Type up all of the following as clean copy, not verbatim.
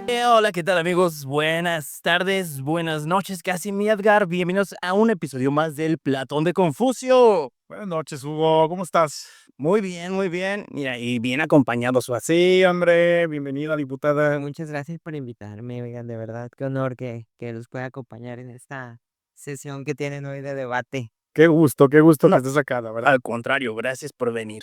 Hola, ¿qué tal amigos? Buenas tardes, buenas noches, casi mi Edgar. Bienvenidos a un episodio más del Platón de Confucio. Buenas noches, Hugo, ¿cómo estás? Muy bien, muy bien. Mira, y bien acompañado su Sí, hombre, bienvenida, diputada. Muchas gracias por invitarme, oigan, de verdad, qué honor que los pueda acompañar en esta sesión que tienen hoy de debate. Qué gusto que No, estés acá, la verdad. al contrario, gracias por venir.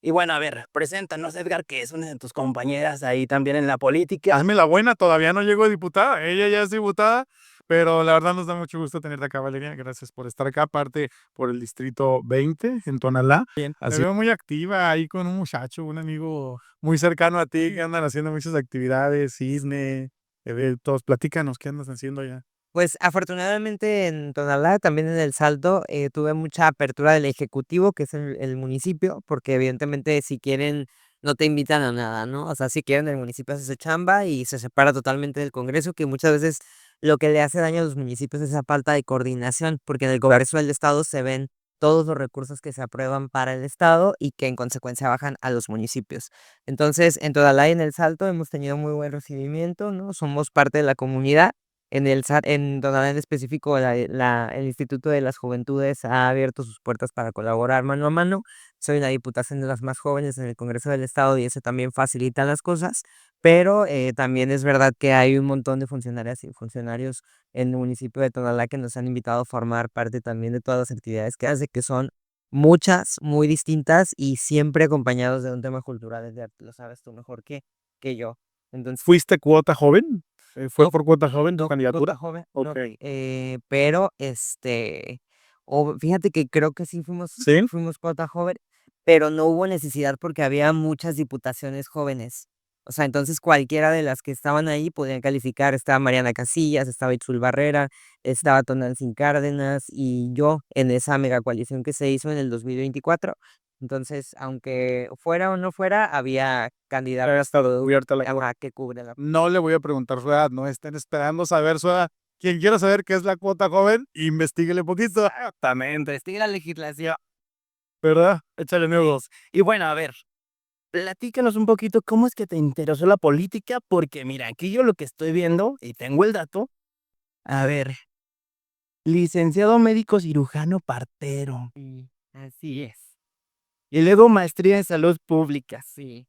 Y bueno, a ver, preséntanos, Edgar, que es una de tus compañeras ahí también en la política. Hazme la buena, todavía no llegó diputada, ella ya es diputada, pero la verdad nos da mucho gusto tenerte acá, Valeria. Gracias por estar acá, aparte por el distrito 20 en Tonalá. Bien, Te así. veo muy activa ahí con un muchacho, un amigo muy cercano a ti, que andan haciendo muchas actividades, cisne, eventos. Platícanos, ¿qué andas haciendo ya? Pues afortunadamente en Tonalá, también en El Salto, tuve mucha apertura del ejecutivo, que es el municipio, porque evidentemente si quieren no te invitan a nada, ¿no? O sea, si quieren el municipio hace su chamba y se separa totalmente del Congreso, que muchas veces lo que le hace daño a los municipios es esa falta de coordinación, porque en el Congreso del Estado se ven todos los recursos que se aprueban para el Estado y que en consecuencia bajan a los municipios. Entonces, en Tonalá y en El Salto hemos tenido muy buen recibimiento, ¿no? Somos parte de la comunidad. En Tonalá en específico, el Instituto de las Juventudes ha abierto sus puertas para colaborar mano a mano. Soy la diputación de las más jóvenes en el Congreso del Estado y eso también facilita las cosas, pero también es verdad que hay un montón de funcionarias y funcionarios en el municipio de Tonalá que nos han invitado a formar parte también de todas las actividades que hace, que son muchas, muy distintas y siempre acompañados de un tema cultural, lo sabes tú mejor que yo. Entonces, ¿Fuiste cuota joven? ¿Fue no, por cuota joven tu no, candidatura? joven, no, Ok. pero, fíjate que creo que sí ¿Sí? fuimos cuota joven, pero no hubo necesidad porque había muchas diputaciones jóvenes. O sea, entonces cualquiera de las que estaban ahí podían calificar. Estaba Mariana Casillas, estaba Itzul Barrera, estaba Tonantzin Cárdenas y yo en esa mega coalición que se hizo en el 2024. Entonces, aunque fuera o no fuera, había Ya candidatos estado cubierta la cuota. que cubren la. No le voy a preguntar su edad, no estén esperando saber su edad. Quien quiera saber qué es la cuota joven, investíguele poquito, Exactamente. Sigue la legislación. ¿verdad? Échale nuevos. Y bueno, a ver, platícanos un poquito cómo es que te interesó la política, porque mira, aquí yo lo que estoy viendo, y tengo el dato, a ver, licenciado médico cirujano partero, Sí, así es. y luego maestría en salud pública. Sí.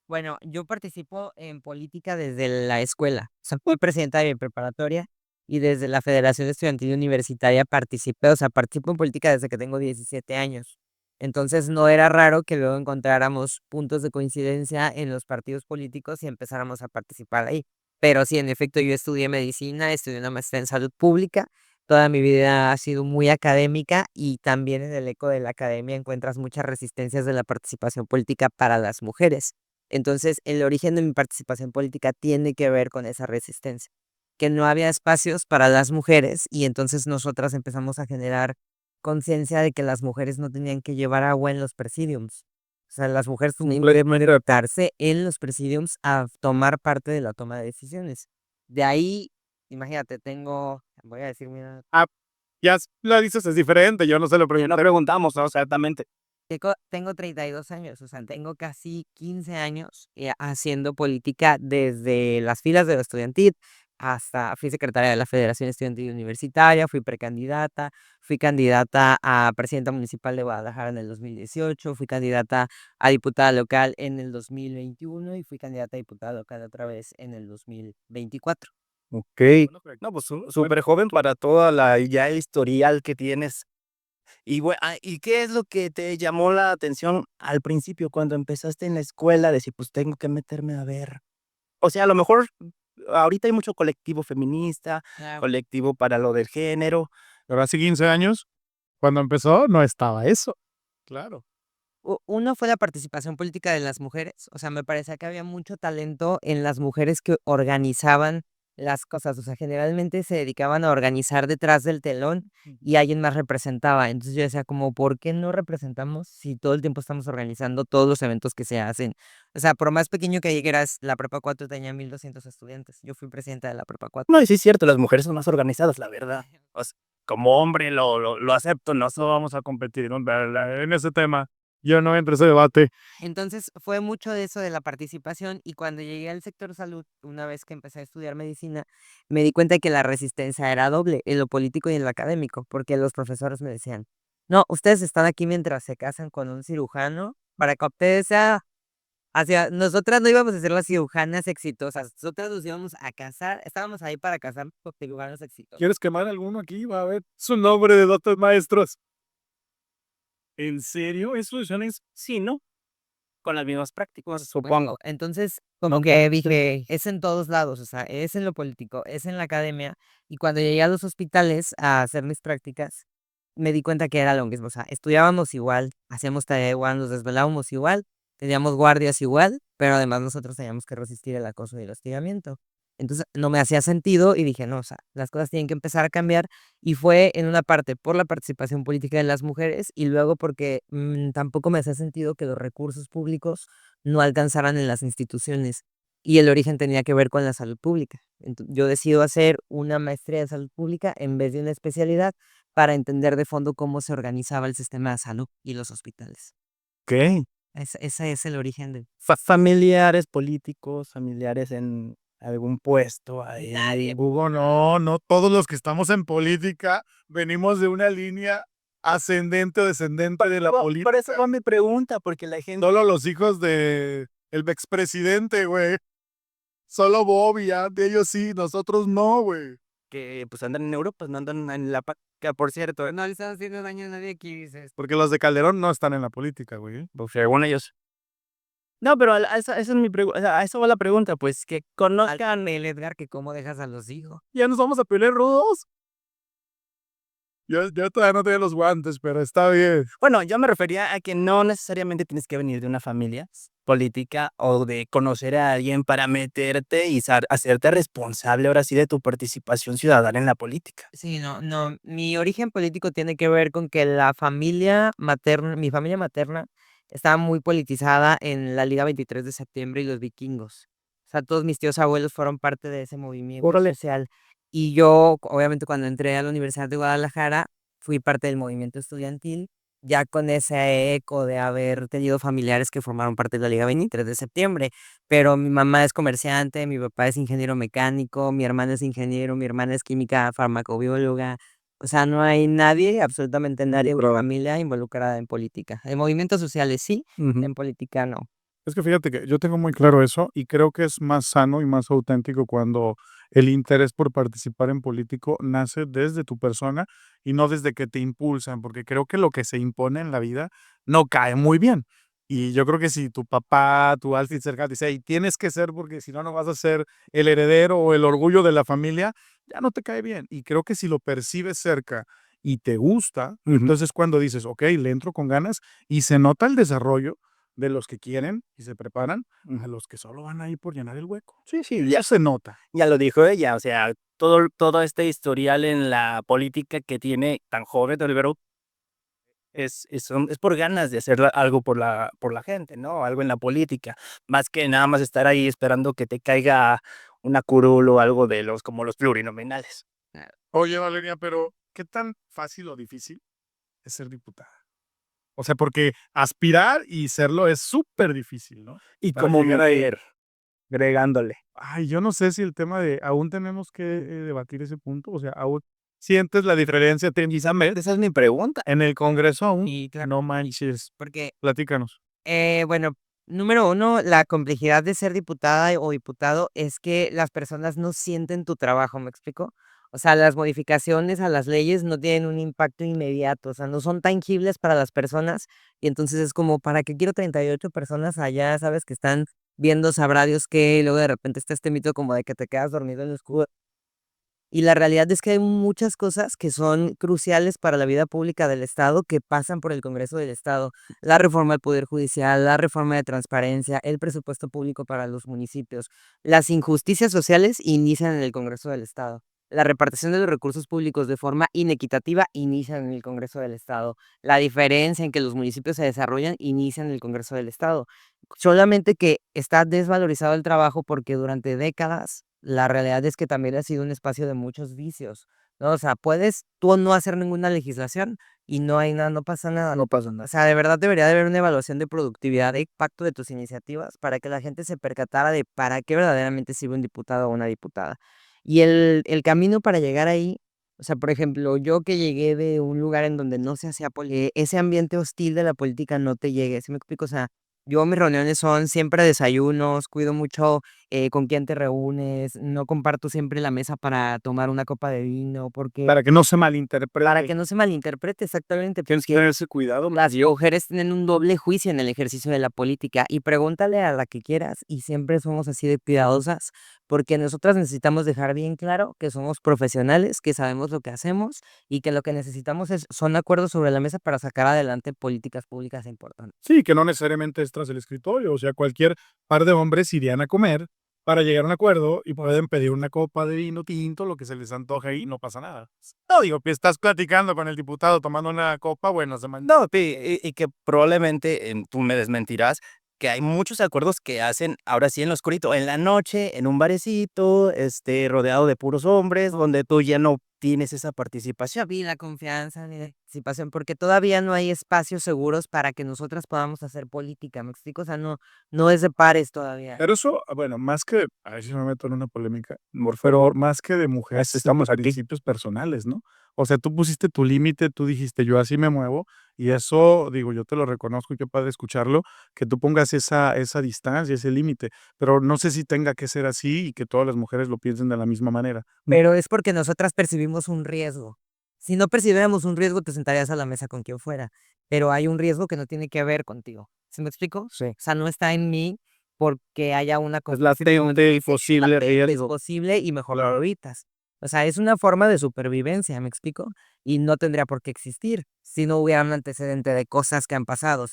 Bueno, yo participo en política desde la escuela. O sea, fui presidenta de mi preparatoria y desde la Federación Estudiantil Universitaria participé, o sea, participo en política desde que tengo 17 años. Entonces no era raro que luego encontráramos puntos de coincidencia en los partidos políticos y empezáramos a participar ahí. Pero sí, en efecto, yo estudié medicina, estudié una maestría en salud pública. Toda mi vida ha sido muy académica y también en el eco de la academia encuentras muchas resistencias de la participación política para las mujeres. Entonces, el origen de mi participación política tiene que ver con esa resistencia, que no había espacios para las mujeres y entonces nosotras empezamos a generar conciencia de que las mujeres no tenían que llevar agua en los presidiums. O sea, las mujeres tenían que adaptarse en los presidiums a tomar parte de la toma de decisiones. De ahí, imagínate, voy a decir, mira, Ah, ya lo dices, es diferente, yo no se lo Ya no pregunté. preguntamos, ¿no? Exactamente. tengo 32 años, o sea, tengo casi 15 años haciendo política desde las filas de la estudiantil hasta fui secretaria de la Federación Estudiantil Universitaria, fui candidata a presidenta municipal de Guadalajara en el 2018, fui candidata a diputada local en el 2021 y fui candidata a diputada local otra vez en el 2024. Ok. No, pues súper joven para toda la ya historial que tienes. ¿Y qué es lo que te llamó la atención al principio cuando empezaste en la escuela? Decir, pues tengo que meterme a ver. O sea, a lo mejor ahorita hay mucho colectivo feminista, Claro. colectivo para lo del género. Pero hace 15 años, cuando empezó, no estaba eso. Claro. Uno fue la participación política de las mujeres, o sea, me parecía que había mucho talento en las mujeres que organizaban las cosas, o sea, generalmente se dedicaban a organizar detrás del telón y alguien más representaba. Entonces yo decía como, ¿por qué no representamos si todo el tiempo estamos organizando todos los eventos que se hacen? O sea, por más pequeño que llegaras, la Prepa 4 tenía 1200 estudiantes. Yo fui presidenta de la Prepa 4. No, y sí es cierto, las mujeres son más organizadas, la verdad. O sea, como hombre lo acepto, no No vamos a competir, ¿no? En ese tema. Yo no entro a ese debate. Entonces fue mucho de eso de la participación y cuando llegué al sector salud, una vez que empecé a estudiar medicina, me di cuenta que la resistencia era doble, en lo político y en lo académico, porque los profesores me decían, no, ustedes están aquí mientras se casan con un cirujano para que ustedes sea hacia, nosotras no íbamos a ser las cirujanas exitosas, nosotras nos íbamos a casar, estábamos ahí para casar con cirujanos exitosos. ¿Quieres quemar alguno aquí? Va a ver su nombre de dotes maestros. ¿En serio? ¿Eso es sí, no? Con las mismas prácticas, supongo. Entonces, como que dije, es en todos lados, o sea, es en lo político, es en la academia. Y cuando llegué a los hospitales a hacer mis prácticas, me di cuenta que era lo mismo. O sea, estudiábamos igual, hacíamos tarea igual, nos desvelábamos igual, teníamos guardias igual, pero además nosotros teníamos que resistir el acoso y el hostigamiento. Entonces, no me hacía sentido y dije, no, o sea, las cosas tienen que empezar a cambiar. Y fue en una parte por la participación política de las mujeres y luego porque tampoco me hacía sentido que los recursos públicos no alcanzaran en las instituciones y el origen tenía que ver con la salud pública. Yo decido hacer una maestría de salud pública en vez de una especialidad para entender de fondo cómo se organizaba el sistema de salud y los hospitales. ¿Qué? Ese es el origen de Familiares políticos, familiares en algún puesto ahí. nadie. Hugo, no todos los que estamos en política venimos de una línea ascendente o descendente de la política. Por eso va mi pregunta, porque la gente... Solo los hijos de el expresidente, güey. Solo Bobby, de ellos sí, nosotros no, güey. que pues andan en Europa, no andan en la que por cierto, No le estás haciendo daño a nadie aquí, dices. Porque los de Calderón no están en la política, güey. pues, según ellos. No, pero esa es mi pregunta, a eso va la pregunta, pues que conozcan. El Edgar, que cómo dejas a los hijos. Ya nos vamos a pelear rudos. Yo todavía no tengo los guantes, pero está bien. Bueno, yo me refería a que no necesariamente tienes que venir de una familia política o de conocer a alguien para meterte y hacerte responsable ahora sí de tu participación ciudadana en la política. Sí, no. Mi origen político tiene que ver con que la familia materna, mi familia materna, estaba muy politizada en la Liga 23 de septiembre y los vikingos. O sea, todos mis tíos abuelos fueron parte de ese movimiento Órale. social. Y yo, obviamente, cuando entré a la Universidad de Guadalajara, fui parte del movimiento estudiantil, ya con ese eco de haber tenido familiares que formaron parte de la Liga 23 de septiembre. Pero mi mamá es comerciante, mi papá es ingeniero mecánico, mi hermana es ingeniero, mi hermana es química farmacobióloga. O sea, no hay nadie, absolutamente nadie de mi familia involucrada en política. En movimientos sociales sí, en política no. Es que fíjate que yo tengo muy claro eso y creo que es más sano y más auténtico cuando el interés por participar en político nace desde tu persona y no desde que te impulsan, porque creo que lo que se impone en la vida no cae muy bien. Y yo creo que si tu papá, tu alguien cercano dice, "Ey, tienes que ser porque si no, no vas a ser el heredero o el orgullo de la familia", ya no te cae bien. Y creo que si lo percibes cerca y te gusta, entonces cuando dices, ok, le entro con ganas y se nota el desarrollo de los que quieren y se preparan a los que solo van ahí por llenar el hueco. Sí, sí, Ya se nota. ya lo dijo ella, o sea, todo este historial en la política que tiene tan joven Olivero es por ganas de hacer algo por la gente, ¿no? Algo en la política, más que nada más estar ahí esperando que te caiga una curul o algo de los como los plurinominales. Oye, Valeria, pero ¿qué tan fácil o difícil es ser diputada? O sea, porque aspirar y serlo es súper difícil, ¿no? Y Para como llegar ahí. mujer, agregándole. Ay, yo no sé si el tema de aún tenemos que debatir ese punto, o sea, aún sientes la diferencia Esa es mi pregunta. en el Congreso aún. Y claro, No manches, porque platícanos. Bueno, número uno, la complejidad de ser diputada o diputado es que las personas no sienten tu trabajo, ¿me explico? O sea, las modificaciones a las leyes no tienen un impacto inmediato, o sea, no son tangibles para las personas y entonces es como, ¿para qué quiero 38 personas allá, sabes, que están viendo sabrá Dios qué, y luego de repente está este mito como de que te quedas dormido en el escudo? Y la realidad es que hay muchas cosas que son cruciales para la vida pública del Estado que pasan por el Congreso del Estado. La reforma al Poder Judicial, la reforma de transparencia, el presupuesto público para los municipios. Las injusticias sociales inician en el Congreso del Estado. La repartición de los recursos públicos de forma inequitativa inicia en el Congreso del Estado. La diferencia en que los municipios se desarrollan inicia en el Congreso del Estado. Solamente que está desvalorizado el trabajo porque durante décadas la realidad es que también ha sido un espacio de muchos vicios, ¿no? O sea, puedes tú no hacer ninguna legislación, y no hay nada, no pasa nada. No pasa O nada. sea, de verdad debería de haber una evaluación de productividad, de impacto de tus iniciativas para que la gente se percatara de para qué verdaderamente sirve un diputado o una diputada. Y el camino para llegar ahí, o sea, por ejemplo, yo que llegué de un lugar en donde no se hacía ese ambiente hostil de la política no te llegue, ¿sí me explico? O sea, yo mis reuniones son siempre desayunos, cuido mucho con quién te reúnes, no comparto siempre la mesa para tomar una copa de vino, porque Para que no se para malinterprete. que no se malinterprete exactamente, Tienes que porque tener ese cuidado. las mujeres tienen un doble juicio en el ejercicio de la política y pregúntale a la que quieras y siempre somos así de cuidadosas porque nosotras necesitamos dejar bien claro que somos profesionales, que sabemos lo que hacemos y que lo que necesitamos son acuerdos sobre la mesa para sacar adelante políticas públicas importantes. Sí, que no necesariamente es tras el escritorio, o sea, cualquier par de hombres irían a comer para llegar a un acuerdo y pueden pedir una copa de vino tinto, lo que se les antoje y no pasa nada. No, digo, que estás platicando con el diputado tomando una copa, bueno, No, y que probablemente, tú me desmentirás, que hay muchos acuerdos que hacen ahora sí en lo oscurito, en la noche, en un barecito, rodeado de puros hombres, donde tú ya no tienes esa participación. Ni la confianza, ni la participación, porque todavía no hay espacios seguros para que nosotras podamos hacer política, ¿me explico? O sea, no es de pares todavía. pero eso, bueno, más que, a ver si me meto en una polémica, Por pero favor, más que de mujeres, eso es de estamos aquí. principios personales, ¿no? O sea, tú pusiste tu límite, tú dijiste, yo así me muevo, y eso, digo, yo te lo reconozco y qué padre escucharlo, que tú pongas esa distancia, ese límite, pero no sé si tenga que ser así y que todas las mujeres lo piensen de la misma manera. Pero es porque nosotras percibimos un riesgo. Si no percibiéramos un riesgo, te sentarías a la mesa con quien fuera, pero hay un riesgo que no tiene que ver contigo, ¿sí me explico? Sí. O sea, no está en mí porque haya una Es latente, posible, es riesgo. posible y mejor lo Claro. evitas. O sea, es una forma de supervivencia, ¿me explico? Y no tendría por qué existir si no hubiera un antecedente de cosas que han pasado. O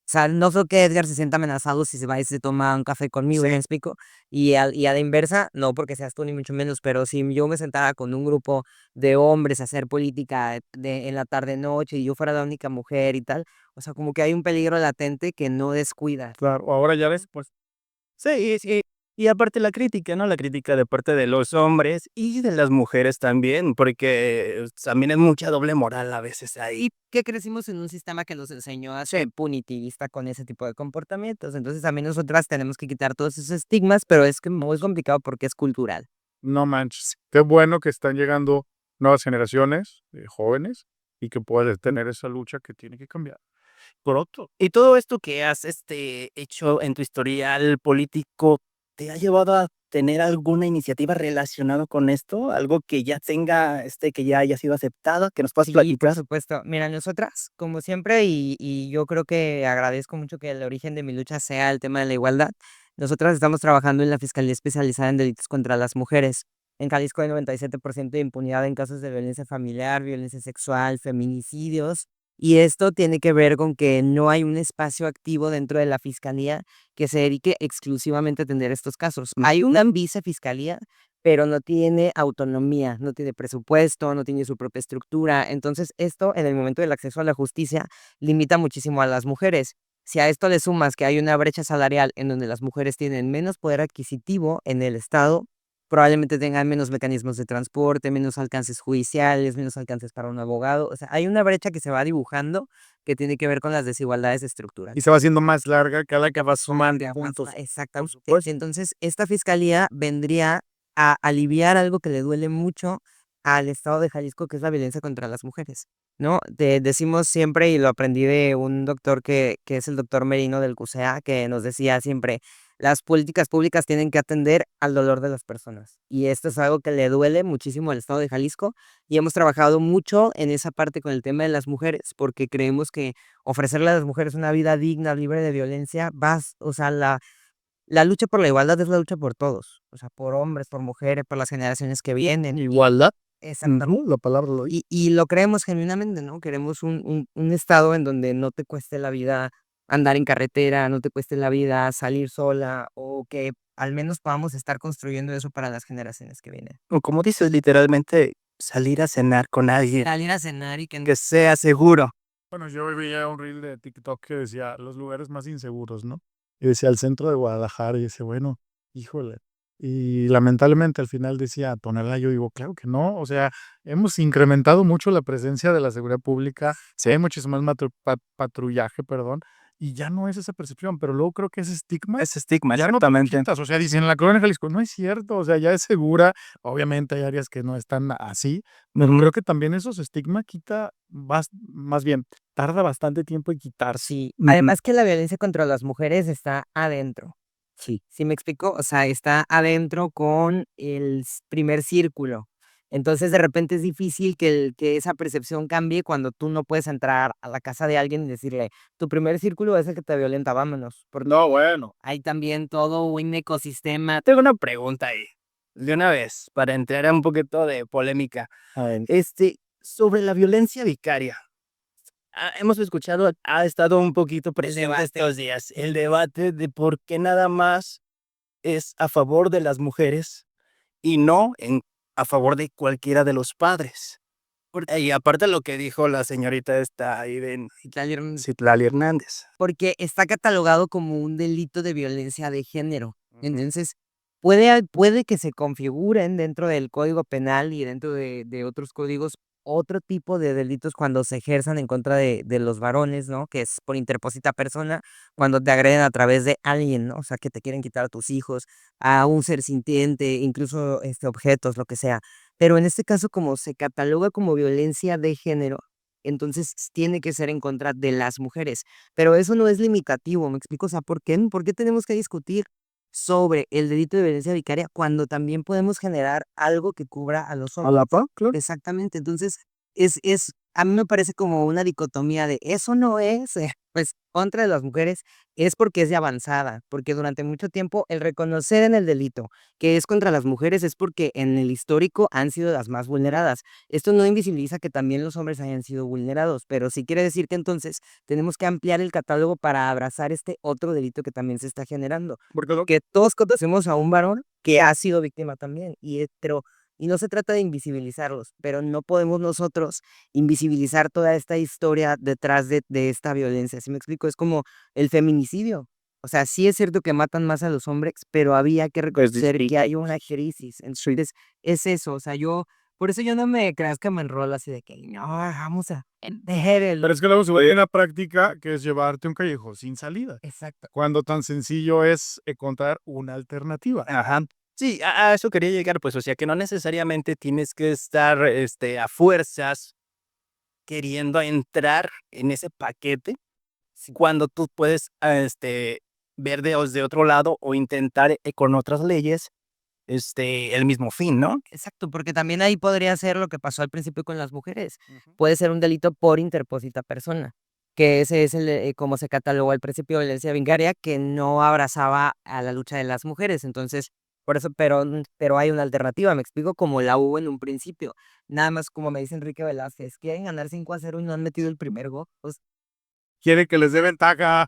sea, no creo que Edgar se sienta amenazado si se va y se toma un café conmigo, ¿me explico? Y a la inversa, no porque seas tú ni mucho menos, pero si yo me sentara con un grupo de hombres a hacer política en la tarde-noche y yo fuera la única mujer y tal, o sea, como que hay un peligro latente que no descuidas. Claro, ahora ya ves, pues, Sí, sí. Y aparte la crítica, ¿no? La crítica de parte de los hombres y de las mujeres también, porque también es mucha doble moral a veces ahí. Y que crecimos en un sistema que nos enseñó a ser punitivista con ese tipo de comportamientos. Entonces también nosotras tenemos que quitar todos esos estigmas, pero es que muy complicado porque es cultural. no manches. Qué bueno que están llegando nuevas generaciones de jóvenes y que puedes tener esa lucha que tiene que cambiar pronto. Y todo esto que has, hecho en tu historial político, ¿te ha llevado a tener alguna iniciativa relacionada con esto? Algo que ya tenga, que ya haya sido aceptado, que nos puedas Sí, por platicar. supuesto. Mira, nosotras, como siempre, y yo creo que agradezco mucho que el origen de mi lucha sea el tema de la igualdad. Nosotras estamos trabajando en la Fiscalía Especializada en Delitos contra las Mujeres. En Jalisco hay 97% de impunidad en casos de violencia familiar, violencia sexual, feminicidios. Y esto tiene que ver con que no hay un espacio activo dentro de la Fiscalía que se dedique exclusivamente a atender estos casos. Hay una vicefiscalía, pero no tiene autonomía, no tiene presupuesto, no tiene su propia estructura. Entonces, esto en el momento del acceso a la justicia limita muchísimo a las mujeres. Si a esto le sumas que hay una brecha salarial en donde las mujeres tienen menos poder adquisitivo en el Estado, probablemente tengan menos mecanismos de transporte, menos alcances judiciales, menos alcances para un abogado. O sea, hay una brecha que se va dibujando que tiene que ver con las desigualdades Y estructurales. se va haciendo más larga cada que vas sumando Ajá, puntos. exactamente. supuesto. Entonces, esta fiscalía vendría a aliviar algo que le duele mucho al estado de Jalisco, que es la violencia contra las mujeres, ¿no? Decimos siempre, y lo aprendí de un doctor que es el doctor Merino del CUSEA, que nos decía siempre, las políticas públicas tienen que atender al dolor de las personas. Y esto es algo que le duele muchísimo al estado de Jalisco, y hemos trabajado mucho en esa parte con el tema de las mujeres, porque creemos que ofrecerle a las mujeres una vida digna, libre de violencia, o sea, la lucha por la igualdad es la lucha por todos, o sea, por hombres, por mujeres, por las generaciones que vienen. Igualdad. Exactamente. La palabra lo dice. Y lo creemos genuinamente, ¿no? Queremos un estado en donde no te cueste la vida andar en carretera, no te cueste la vida salir sola, o que al menos podamos estar construyendo eso para las generaciones que vienen. O como dices, literalmente, salir a cenar con alguien Salir a cenar y que que sea seguro. Bueno, yo veía un reel de TikTok que decía los lugares más inseguros, ¿no? Y decía el centro de Guadalajara y dice, bueno, híjole, Y lamentablemente al final decía Tonalá, yo digo, claro que no, o sea, hemos incrementado mucho la presencia de la seguridad pública, sí hay muchísimo más patrullaje, perdón, y ya no es esa percepción, pero luego creo que ese estigma Ese estigma, ya no te exactamente. quitas, o sea, dicen en la colonia Jalisco, no es cierto, o sea, ya es segura, obviamente hay áreas que no están así, pero Ujú. creo que también esos estigma quita, más bien, tarda bastante tiempo en quitarse. Sí, Ujú. además que la violencia contra las mujeres está adentro. Sí. ¿Sí me explico? O sea, está adentro con el primer círculo. Entonces, de repente es difícil que esa percepción cambie cuando tú no puedes entrar a la casa de alguien y decirle, tu primer círculo es el que te violenta, vámonos. Porque No, bueno. hay también todo un ecosistema. Tengo una pregunta ahí, de una vez, para entrar a un poquito de polémica. A ver. Sobre la violencia vicaria. Hemos escuchado, ha estado un poquito presente estos días, el debate de por qué nada más es a favor de las mujeres y no a favor de cualquiera de los padres. Y aparte lo que dijo la señorita esta ahí de Citlali Hernández. Porque está catalogado como un delito de violencia de género. Ujú. Entonces, puede que se configuren dentro del Código Penal y dentro de otros códigos otro tipo de delitos cuando se ejerzan en contra de los varones, ¿no? Que es por interpósita persona, cuando te agreden a través de alguien, ¿no? O sea, que te quieren quitar a tus hijos, a un ser sintiente, incluso objetos, lo que sea. Pero en este caso, como se cataloga como violencia de género, entonces tiene que ser en contra de las mujeres. Pero eso no es limitativo, ¿me explico? O sea, ¿por qué? ¿Por qué tenemos que discutir sobre el delito de violencia vicaria cuando también podemos generar algo que cubra a los A la hombres? par, claro. Exactamente. Entonces, a mí me parece como una dicotomía de eso no es, pues, contra de las mujeres, es porque es de avanzada, porque durante mucho tiempo el reconocer en el delito que es contra las mujeres es porque en el histórico han sido las más vulneradas. Esto no invisibiliza que también los hombres hayan sido vulnerados, pero sí quiere decir que entonces tenemos que ampliar el catálogo para abrazar este otro delito que también se está generando. Porque Que todos conocemos a un varón que ha sido víctima también, y no se trata de invisibilizarlos, pero no podemos nosotros invisibilizar toda esta historia detrás de esta violencia. ¿Sí me explico? Es como el feminicidio. O sea, sí es cierto que matan más a los hombres, pero había que reconocer que hay una crisis. Entonces, es eso. O sea, por eso yo no me creas que me enrolo así de que no, vamos a dejar el. Pero es que luego se vuelve una práctica que es llevarte a un callejón sin salida, Exacto. cuando tan sencillo es encontrar una alternativa. Ajá. Sí, a eso quería llegar, pues, o sea, que no necesariamente tienes que estar, a fuerzas queriendo entrar en ese paquete, cuando tú puedes, ver de otro lado o intentar, con otras leyes, el mismo fin, ¿no? Exacto, porque también ahí podría ser lo que pasó al principio con las mujeres. Ujú. Puede ser un delito por interpósita persona, que ese es como se catalogó al principio de violencia vicaria, que no abrazaba a la lucha de las mujeres. Entonces, por eso, pero hay una alternativa, me explico, como la hubo en un principio. Nada más como me dice Enrique Velázquez, quieren ganar 5-0 y no han metido el primer gol. Pues, Quiere que les dé ventaja.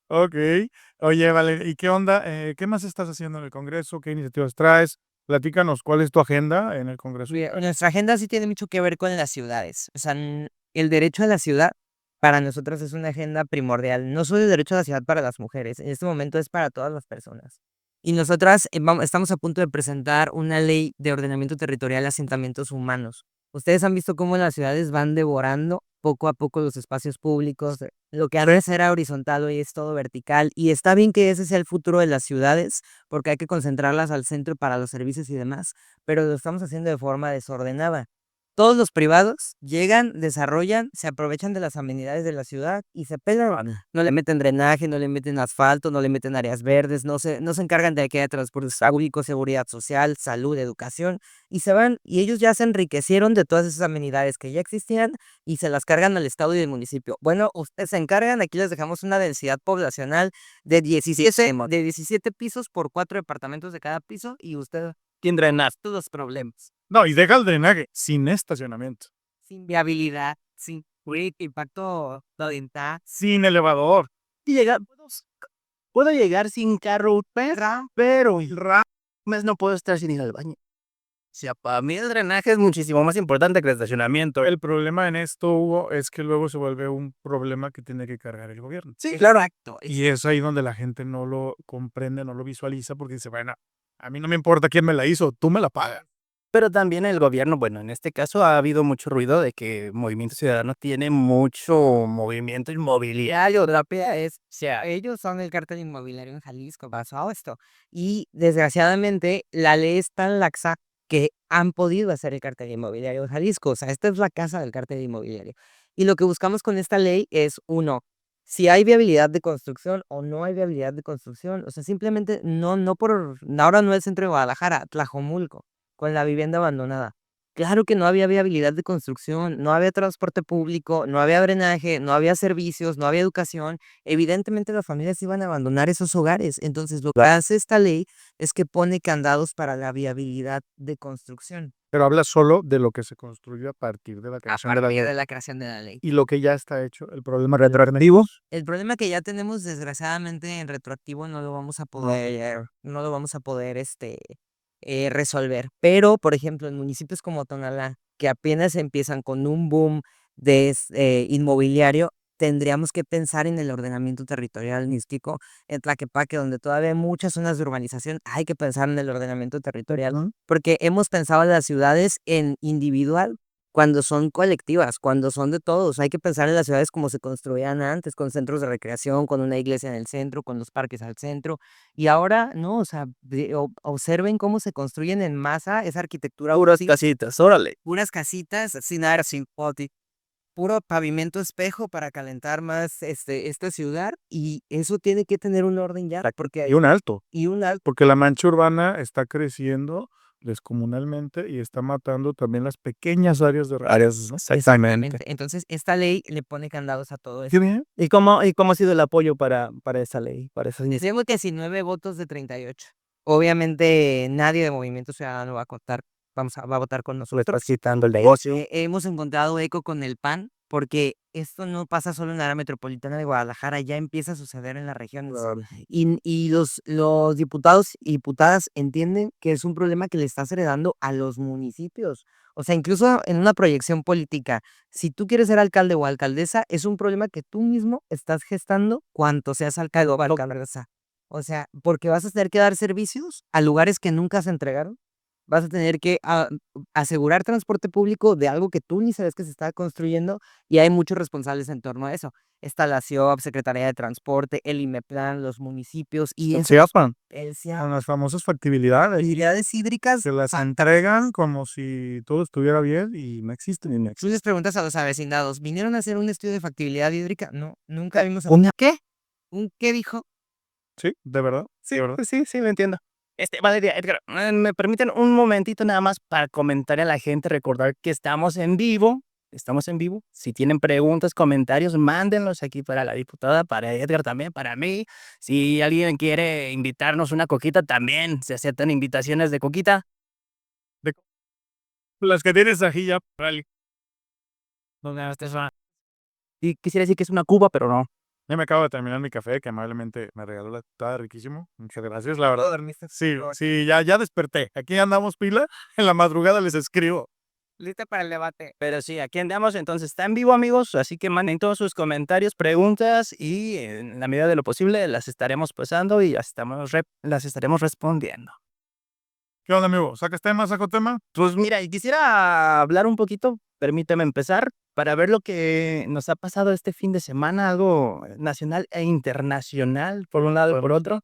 Okey. Oye, vale, ¿y qué onda? ¿Qué más estás haciendo en el Congreso? ¿Qué iniciativas traes? Platícanos, ¿cuál es tu agenda en el Congreso? bien, nuestra agenda sí tiene mucho que ver con las ciudades. O sea, el derecho a la ciudad para nosotros es una agenda primordial. No solo el derecho a la ciudad para las mujeres, en este momento es para todas las personas. Y nosotras estamos a punto de presentar una ley de ordenamiento territorial de asentamientos humanos. Ustedes han visto cómo las ciudades van devorando poco a poco los espacios públicos. Lo que antes era horizontal hoy es todo vertical. Y está bien que ese sea el futuro de las ciudades, porque hay que concentrarlas al centro para los servicios y demás, pero lo estamos haciendo de forma desordenada. Todos los privados llegan, desarrollan, se aprovechan de las amenidades de la ciudad y se pegan. No le meten drenaje, no le meten asfalto, no le meten áreas verdes, no se encargan de que haya transporte público, seguridad social, salud, educación, y se van, y ellos ya se enriquecieron de todas esas amenidades que ya existían y se las cargan al estado y al municipio. Bueno, ustedes se encargan, aquí les dejamos una densidad poblacional de 17 pisos por 4 departamentos de cada piso y usted tendrá todos los problemas. No, y deja el drenaje, sin estacionamiento, Sin viabilidad, sin impacto ambiental. sin elevador. Y puedo llegar sin carro, pero más no puedo estar sin ir al baño. sea, para mí el drenaje es muchísimo más importante que el estacionamiento. El problema en esto, Hugo, es que luego se vuelve un problema que tiene que cargar el gobierno. Sí, claro. Exacto. Y es ahí donde la gente no lo comprende, no lo visualiza, porque dice, bueno, a mí no me importa quién me la hizo, tú me la pagas. Pero también el gobierno, bueno, en este caso ha habido mucho ruido de que Movimiento Ciudadano tiene mucho movimiento inmobiliario. La pea es, o sea, ellos son el cártel inmobiliario en Jalisco, pasó a esto. Y desgraciadamente la ley es tan laxa que han podido hacer el cártel inmobiliario en Jalisco. O sea, esta es la casa del cártel inmobiliario. Y lo que buscamos con esta ley es, uno, si hay viabilidad de construcción o no hay viabilidad de construcción. O sea, simplemente no por, ahora no el centro de Guadalajara, Tlajomulco, con la vivienda abandonada. Claro que no había viabilidad de construcción, no había transporte público, no había drenaje, no había servicios, no había educación. Evidentemente las familias iban a abandonar esos hogares. Entonces, lo que hace esta ley es que pone candados para la viabilidad de construcción. Pero habla solo de lo que se construyó a partir de la A creación de la partir ley. de la creación de la ley. Y lo que ya está hecho, el problema Retroactivo. El problema que ya tenemos, desgraciadamente, en retroactivo no lo vamos a poder, no lo vamos a poder, resolver. Pero, por ejemplo, en municipios como Tonalá, que apenas empiezan con un boom de inmobiliario, tendríamos que pensar en el ordenamiento territorial místico, en Tlaquepaque, donde todavía hay muchas zonas de urbanización, hay que pensar en el ordenamiento territorial, porque hemos pensado en las ciudades en individual, cuando son colectivas, cuando son de todos. Hay que pensar en las ciudades como se construían antes, con centros de recreación, con una iglesia en el centro, con los parques al centro. Y ahora no, o sea, observen cómo se construyen en masa esa arquitectura Puras sí, casitas, órale. puras casitas, sin nada, sin poti, puro pavimento espejo para calentar más esta ciudad. Y eso tiene que tener un orden ya, porque y un alto, y un alto. porque la mancha urbana está creciendo descomunalmente y está matando también las pequeñas áreas de Áreas, exactamente. Entonces, esta ley le pone candados a todo Qué eso. bien. ¿Y cómo ha sido el apoyo para esa ley, para esa iniciativa? Tengo 19 votos de 38. Obviamente, nadie de Movimiento Ciudadano va a contar, va a votar con Lo nosotros. estás citando el negocio. Hemos encontrado eco con el PAN, porque esto no pasa solo en la área metropolitana de Guadalajara, ya empieza a suceder en las regiones. Claro. Y los diputados y diputadas entienden que es un problema que le estás heredando a los municipios. O sea, incluso en una proyección política, si tú quieres ser alcalde o alcaldesa, es un problema que tú mismo estás gestando cuanto seas alcalde o alcaldesa. O sea, porque vas a tener que dar servicios a lugares que nunca se entregaron. Vas a tener que asegurar transporte público de algo que tú ni sabes que se está construyendo, y hay muchos responsables en torno a eso. Está la CIOP, Secretaría de Transporte, el IMEPLAN, los municipios y El CIAPAN, el con las famosas factibilidades, Facilidades hídricas. se las entregan como si todo estuviera bien y no existen y no Tú existen. les preguntas a los avecindados, ¿vinieron a hacer un estudio de factibilidad hídrica? No, nunca vimos. ¿Una qué? ¿Un qué dijo? Sí, de verdad, Sí, de verdad. sí, lo entiendo. Valeria, Edgar, ¿me permiten un momentito nada más para comentar a la gente, recordar que estamos en vivo? Estamos en vivo. Si tienen preguntas, comentarios, mándenlos aquí para la diputada, para Edgar también, para mí. Si alguien quiere invitarnos una coquita, también se aceptan invitaciones de coquita. Las que tienes aquí ya, Y quisiera decir que es una cuba, pero no. ya me acabo de terminar mi café que amablemente me regaló la diputada, riquísimo. Muchas gracias, la verdad. ¿Dormiste? Sí, sí, ya desperté. Aquí andamos pila. En la madrugada les escribo. Lista para el debate. Pero sí, aquí andamos, entonces está en vivo, amigos, así que manden todos sus comentarios, preguntas y en la medida de lo posible las estaremos pasando y las estaremos respondiendo. ¿Qué onda, amigo? ¿Sacas tema, saco tema? Pues mira, y quisiera hablar un poquito, permíteme empezar, para ver lo que nos ha pasado este fin de semana, algo nacional e internacional, por un lado y por otro.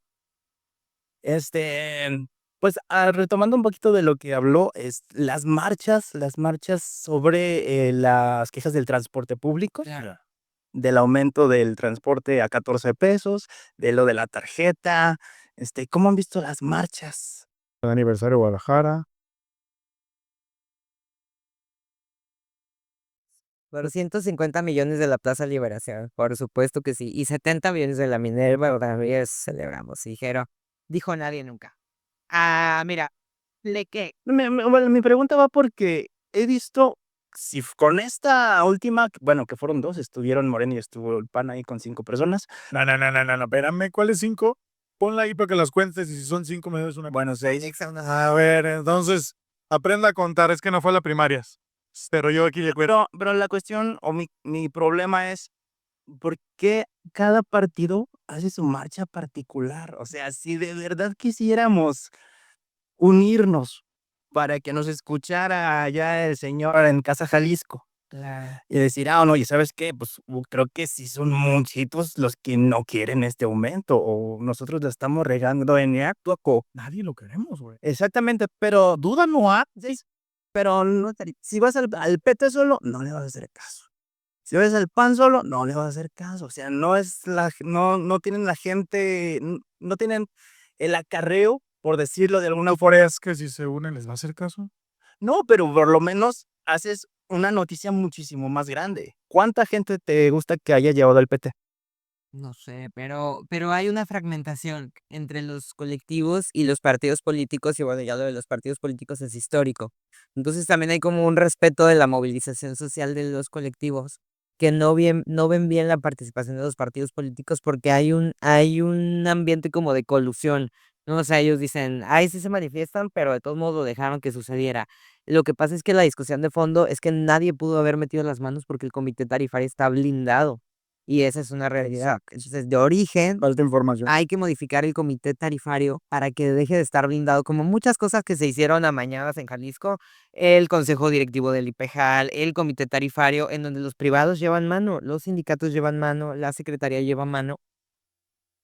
Pues retomando un poquito de lo que habló, las marchas sobre las quejas del transporte público, Claro. del aumento del transporte a 14 pesos, de lo de la tarjeta, ¿cómo han visto las marchas? El aniversario de Guadalajara. 150 millones de la Plaza Liberación, por supuesto que sí. Y 70 millones de la Minerva, todavía celebramos. Dijo nadie nunca. Mira, ¿le qué? Bueno, mi pregunta va porque he visto, si con esta última, bueno, que fueron dos, estuvieron Moreno y estuvo el PAN ahí con 5 personas. No, espérame, ¿cuáles 5? Ponla ahí para que las cuentes y si son 5 me des una. Bueno, 6. A ver, entonces, Aprenda a contar, es que no fue a la primarias. Pero yo aquí le cuento. Pero la cuestión o mi problema es, ¿por qué cada partido hace su marcha particular? O sea, si de verdad quisiéramos unirnos para que nos escuchara allá el señor en Casa Jalisco Claro. y decir: "Ah, no, ¿y sabes qué? Pues, creo que sí son muchitos los que no quieren este aumento, o nosotros la estamos regando en Yacuaco". Nadie lo queremos, güey. Exactamente, pero duda no haces, pero no si vas al PT solo, no le vas a hacer caso. Si ves al PAN solo, no le vas a hacer caso. O sea, no es no tienen la gente, no tienen el acarreo, por decirlo de alguna ¿Tú forma. crees que si se unen les va a hacer caso? No, pero por lo menos haces una noticia muchísimo más grande. ¿Cuánta gente te gusta que haya llevado al PT? No sé, pero hay una fragmentación entre los colectivos y los partidos políticos, y bueno, ya lo de los partidos políticos es histórico. Entonces también hay como un respeto de la movilización social de los colectivos, que no ven bien la participación de los partidos políticos porque hay un ambiente como de colusión, ¿no? O sea, ellos dicen, ay, sí se manifiestan, pero de todos modos lo dejaron que sucediera. Lo que pasa es que la discusión de fondo es que nadie pudo haber metido las manos porque el comité tarifario está blindado. Y esa es una realidad. Entonces, de origen, Falta información. hay que modificar el comité tarifario para que deje de estar blindado, como muchas cosas que se hicieron amañadas en Jalisco, el consejo directivo del IPEJAL, el comité tarifario, en donde los privados llevan mano, los sindicatos llevan mano, la secretaría lleva mano.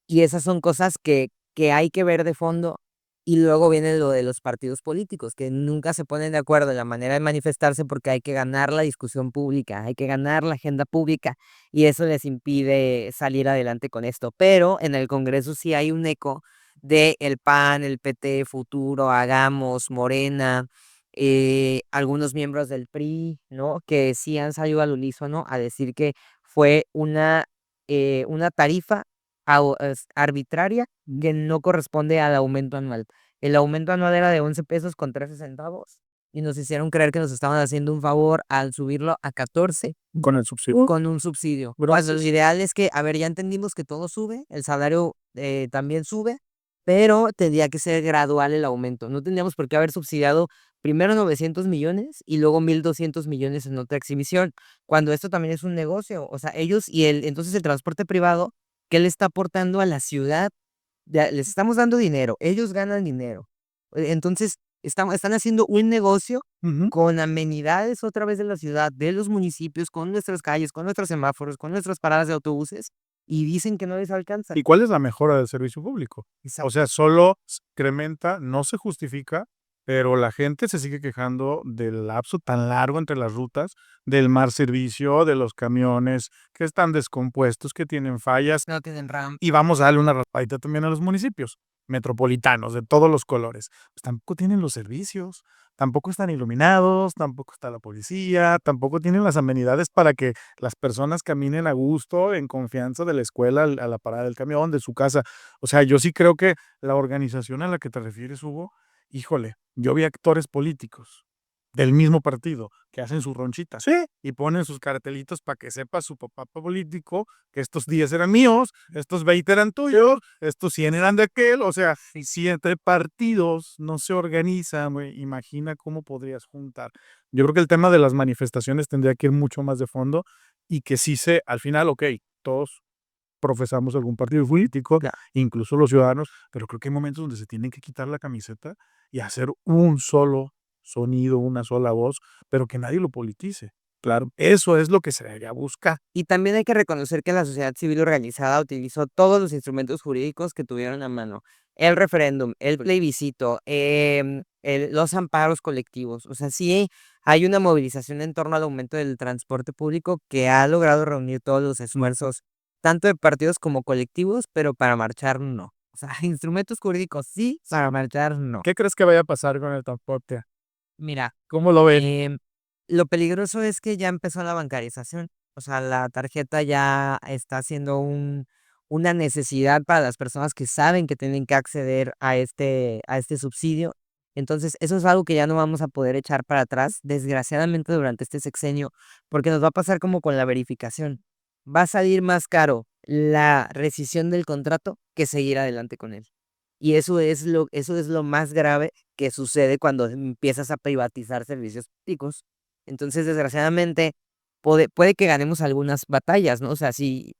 Y esas son cosas que hay que ver de fondo. Y luego viene lo de los partidos políticos, que nunca se ponen de acuerdo en la manera de manifestarse porque hay que ganar la discusión pública, hay que ganar la agenda pública, y eso les impide salir adelante con esto. Pero en el Congreso sí hay un eco de el PAN, el PT, Futuro, Hagamos, Morena, algunos miembros del PRI, ¿no? Que sí han salido al unísono a decir que fue una tarifa arbitraria que no corresponde al aumento anual. El aumento anual era de 11 pesos con 13 centavos y nos hicieron creer que nos estaban haciendo un favor al subirlo a 14 Con el subsidio. con un subsidio. Cuando lo ideal es que, a ver, ya entendimos que todo sube, el salario también sube, pero tendría que ser gradual el aumento. No tendríamos por qué haber subsidiado primero 900 millones y luego 1,200 millones en otra exhibición, cuando esto también es un negocio. O sea, ellos y entonces el transporte privado, ¿qué le está aportando a la ciudad? Ya les estamos dando dinero, ellos ganan dinero. Entonces, están haciendo un negocio Ujú. con amenidades otra vez de la ciudad, de los municipios, con nuestras calles, con nuestros semáforos, con nuestras paradas de autobuses, y dicen que no les alcanza. ¿Y cuál es la mejora del servicio público? O sea, solo incrementa, no se justifica, pero la gente se sigue quejando del lapso tan largo entre las rutas, del mal servicio, de los camiones que están descompuestos, que tienen fallas. No tienen RAM. Y vamos a darle una raspadita también a los municipios metropolitanos de todos los colores. Pues tampoco tienen los servicios, tampoco están iluminados, tampoco está la policía, tampoco tienen las amenidades para que las personas caminen a gusto, en confianza de la escuela a la parada del camión, de su casa. O sea, yo sí creo que la organización a la que te refieres, Hugo, híjole, yo vi actores políticos del mismo partido que hacen su ronchita. Sí. Y ponen sus cartelitos para que sepa su papá político que estos 10 eran míos, estos 20 eran tuyos, estos 100 eran de aquel. O sea, si entre partidos no se organizan, güey, imagina cómo podrías juntar. Yo creo que el tema de las manifestaciones tendría que ir mucho más de fondo y que sí al final, ok, todos profesamos algún partido político, Claro. incluso los ciudadanos, pero creo que hay momentos donde se tienen que quitar la camiseta y hacer un solo sonido, una sola voz, pero que nadie lo politice. Claro, eso es lo que se debería buscar. Y también hay que reconocer que la sociedad civil organizada utilizó todos los instrumentos jurídicos que tuvieron a mano. El referéndum, el plebiscito, los amparos colectivos. O sea, sí hay una movilización en torno al aumento del transporte público que ha logrado reunir todos los esfuerzos, tanto de partidos como colectivos, pero para marchar no. O sea, instrumentos jurídicos sí, para marchar no. ¿Qué crees que vaya a pasar con el transporte? Mira, ¿Cómo lo ven? lo peligroso es que ya empezó la bancarización. O sea, la tarjeta ya está siendo una necesidad para las personas que saben que tienen que acceder a este subsidio. Entonces, eso es algo que ya no vamos a poder echar para atrás, desgraciadamente, durante este sexenio, porque nos va a pasar como con la verificación. Va a salir más caro la rescisión del contrato que seguir adelante con él. Y eso es lo más grave que sucede cuando empiezas a privatizar servicios públicos. Entonces, desgraciadamente, puede que ganemos algunas batallas, ¿no? O sea, si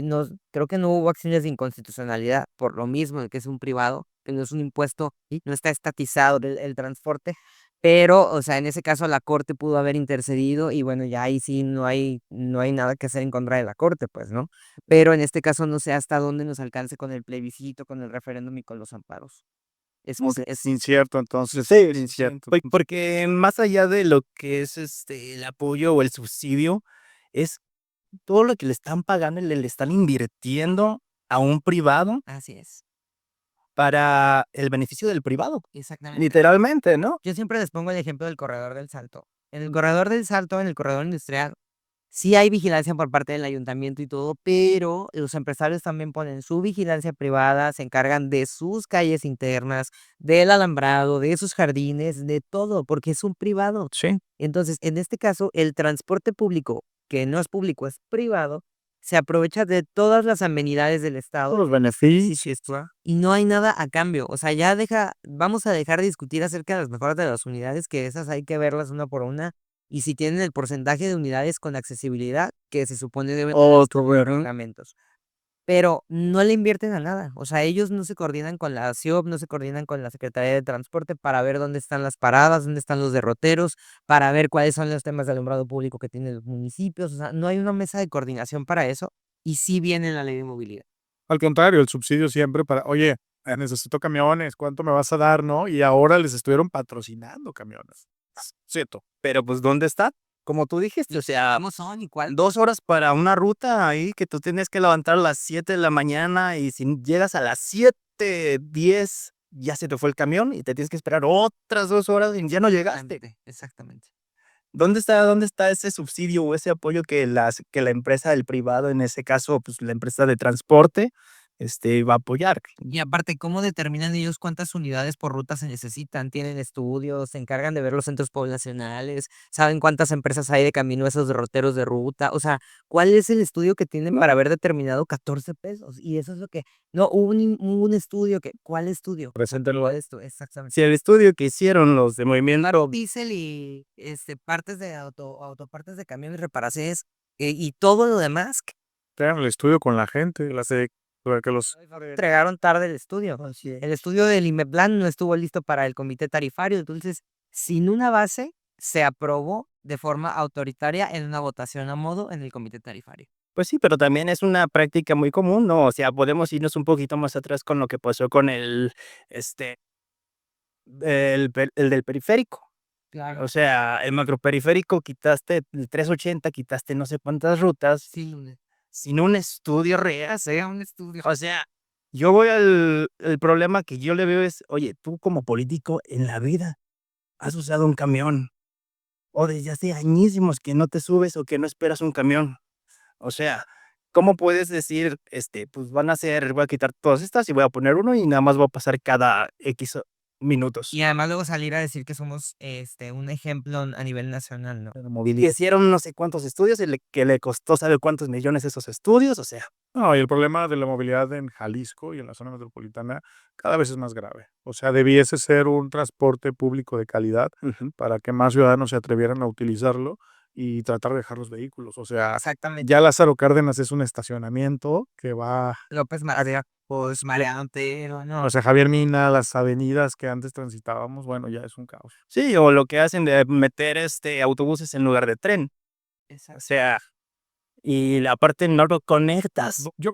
nos creo que no hubo acciones de inconstitucionalidad por lo mismo de que es un privado, que no es un impuesto, no está estatizado el transporte, pero, o sea, en ese caso la Corte pudo haber intercedido y bueno, ya ahí sí no hay nada que hacer en contra de la Corte, pues, ¿no? Pero en este caso no sé hasta dónde nos alcance con el plebiscito, con el referéndum y con los amparos. Es incierto, entonces. Sí, es sí, incierto. porque más allá de lo que es, el apoyo o el subsidio, es todo lo que le están pagando, le están invirtiendo a un privado Así es, para el beneficio del privado, exactamente. literalmente, ¿no? Yo siempre les pongo el ejemplo del corredor del Salto. En el corredor del Salto, en el corredor industrial, sí hay vigilancia por parte del ayuntamiento y todo, pero los empresarios también ponen su vigilancia privada, se encargan de sus calles internas, del alambrado, de sus jardines, de todo, porque es un privado. Sí. Entonces, en este caso, el transporte público, que no es público, es privado, se aprovecha de todas las amenidades del Estado Los beneficios, y no hay nada a cambio. O sea, vamos a dejar de discutir acerca de las mejoras de las unidades, que esas hay que verlas una por una. Y si tienen el porcentaje de unidades con accesibilidad, que se supone deben tener reglamentos. Pero no le invierten a nada. O sea, ellos no se coordinan con la CIOP, no se coordinan con la Secretaría de Transporte para ver dónde están las paradas, dónde están los derroteros, para ver cuáles son los temas de alumbrado público que tienen los municipios. O sea, no hay una mesa de coordinación para eso. Y sí viene en la ley de movilidad. Al contrario, el subsidio siempre para, oye, necesito camiones, ¿cuánto me vas a dar, no? Y ahora les estuvieron patrocinando camiones. Cierto. pero, pues, ¿dónde está? Como tú dijiste, o sea, ¿Cómo son y cuál? 2 horas para una ruta ahí que tú tienes que levantar a las 7 de la mañana y si llegas a las 7:10 ya se te fue el camión y te tienes que esperar otras 2 horas y ya no llegaste. Exactamente. ¿Dónde está ese subsidio o ese apoyo que la empresa del privado, en ese caso, pues, la empresa de transporte, va a apoyar? Y aparte, ¿cómo determinan ellos cuántas unidades por ruta se necesitan? ¿Tienen estudios? ¿Se encargan de ver los centros poblacionales? ¿Saben cuántas empresas hay de camino a esos derroteros de ruta? O sea, ¿cuál es el estudio que tienen para haber determinado 14 pesos? Y eso es lo que... No, hubo un estudio que... ¿Cuál estudio? Preséntalo. ¿Cuál estudio? Exactamente. Si el estudio que hicieron los de Movimiento Aro Diésel y partes de autopartes de camiones, reparaciones y todo lo demás Tengan el estudio con la gente, para que los entregaron tarde el estudio. El estudio del IMEPLAN no estuvo listo para el comité tarifario, entonces, sin una base, se aprobó de forma autoritaria en una votación a modo en el comité tarifario. Pues sí, pero también es una práctica muy común, ¿no? O sea, podemos irnos un poquito más atrás con lo que pasó con este, el del periférico. Claro. O sea, el macroperiférico quitaste el 380, quitaste no sé cuántas rutas Sí, sin un estudio real. sea un estudio. O sea, yo voy al el problema que yo le veo es, oye, tú como político en la vida has usado un camión, o desde hace añísimos que no te subes o que no esperas un camión. O sea, ¿cómo puedes decir, pues voy a quitar todas estas y voy a poner uno y nada más va a pasar cada X minutos? Y además luego salir a decir que somos un ejemplo a nivel nacional, ¿no? Y hicieron no sé cuántos estudios y que le costó sabe cuántos millones esos estudios, o sea, No, y el problema de la movilidad en Jalisco y en la zona metropolitana cada vez es más grave. O sea, debiese ser un transporte público de calidad para que más ciudadanos se atrevieran a utilizarlo y tratar de dejar los vehículos. O sea, Exactamente. ya Lázaro Cárdenas es un estacionamiento que va, López María, pues mareante, ¿no? o sea, Javier Mina, las avenidas que antes transitábamos, bueno, ya es un caos. sí, o lo que hacen de meter, autobuses en lugar de tren, o sea, y la parte no lo conectas. Yo,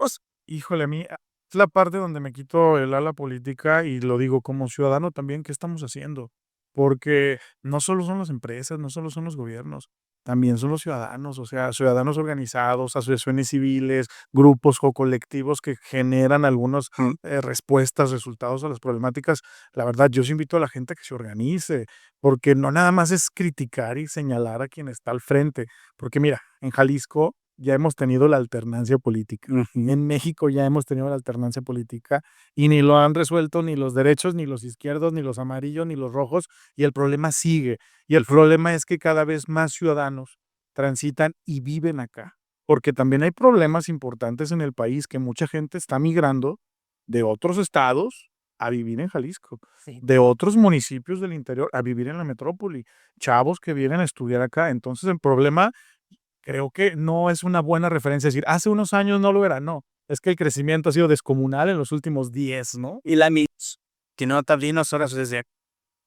híjole, a mí es la parte donde me quito el ala política y lo digo como ciudadano también, ¿qué estamos haciendo? Porque no solo son las empresas, no solo son los gobiernos, también son los ciudadanos, o sea, ciudadanos organizados, asociaciones civiles, grupos o colectivos que generan algunas respuestas, resultados a las problemáticas. La verdad, yo sí invito a la gente a que se organice, porque no nada más es criticar y señalar a quien está al frente, porque mira, en Jalisco ya hemos tenido la alternancia política. En México ya hemos tenido la alternancia política y ni lo han resuelto ni los derechos, ni los izquierdos, ni los amarillos, ni los rojos, y el problema sigue. Y el problema es que cada vez más ciudadanos transitan y viven acá, porque también hay problemas importantes en el país que mucha gente está migrando de otros estados a vivir en Jalisco, Sí. de otros municipios del interior a vivir en la metrópoli, chavos que vienen a estudiar acá. Entonces, el problema creo que no es una buena referencia decir, hace unos años no lo era, no, es que el crecimiento ha sido descomunal en los últimos 10, ¿no? Y la que no también nosotros desde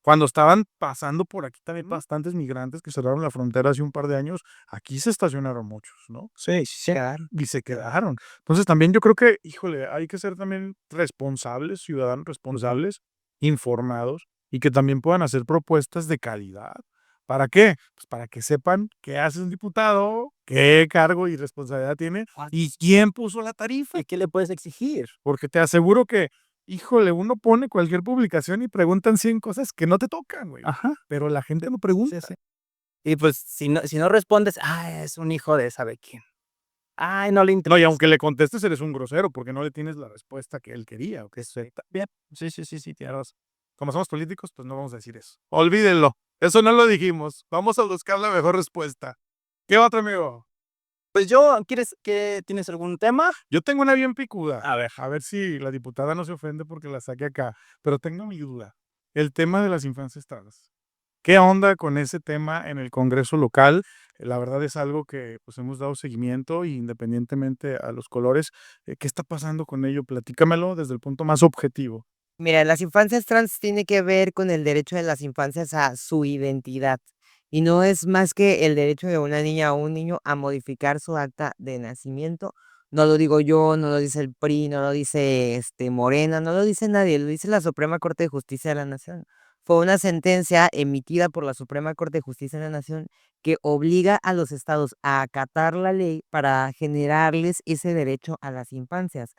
Cuando estaban pasando por aquí también Ujú. bastantes migrantes que cerraron la frontera hace un par de años, aquí se estacionaron muchos, ¿no? Sí, sí. Claro. Y se quedaron. Entonces, también yo creo que, híjole, hay que ser también responsables, ciudadanos responsables, informados y que también puedan hacer propuestas de calidad. ¿Para qué? Pues para que sepan qué hace un diputado, qué cargo y responsabilidad tiene y quién puso la tarifa. ¿Y qué le puedes exigir? Porque te aseguro que, híjole, uno pone cualquier publicación y preguntan 100 cosas que no te tocan, güey. Ajá. Pero la gente no Sí, pregunta. sí. Y pues si no respondes, es un hijo de sabe quién. Ay, no le No, y interesa. aunque le contestes, eres un grosero porque no le tienes la respuesta que él quería. ¿Ok? Sí, bien. Sí, sí, sí, sí, tienes razón. Como somos políticos, pues no vamos a decir eso. Olvídenlo. Eso no lo dijimos. Vamos a buscar la mejor respuesta. ¿Qué otro, amigo? Pues yo, ¿quieres que tienes algún tema? Yo tengo una bien picuda. A ver. A ver si la diputada no se ofende porque la saque acá. Pero tengo mi duda. El tema de las infancias trans. ¿Qué onda con ese tema en el Congreso local? La verdad es algo que pues hemos dado seguimiento y independientemente a los colores, ¿qué está pasando con ello? Platícamelo desde el punto más objetivo. Mira, las infancias trans tiene que ver con el derecho de las infancias a su identidad. Y no es más que el derecho de una niña o un niño a modificar su acta de nacimiento. No lo digo yo, no lo dice el PRI, no lo dice Morena, no lo dice nadie, lo dice la Suprema Corte de Justicia de la Nación. Fue una sentencia emitida por la Suprema Corte de Justicia de la Nación que obliga a los estados a acatar la ley para generarles ese derecho a las infancias.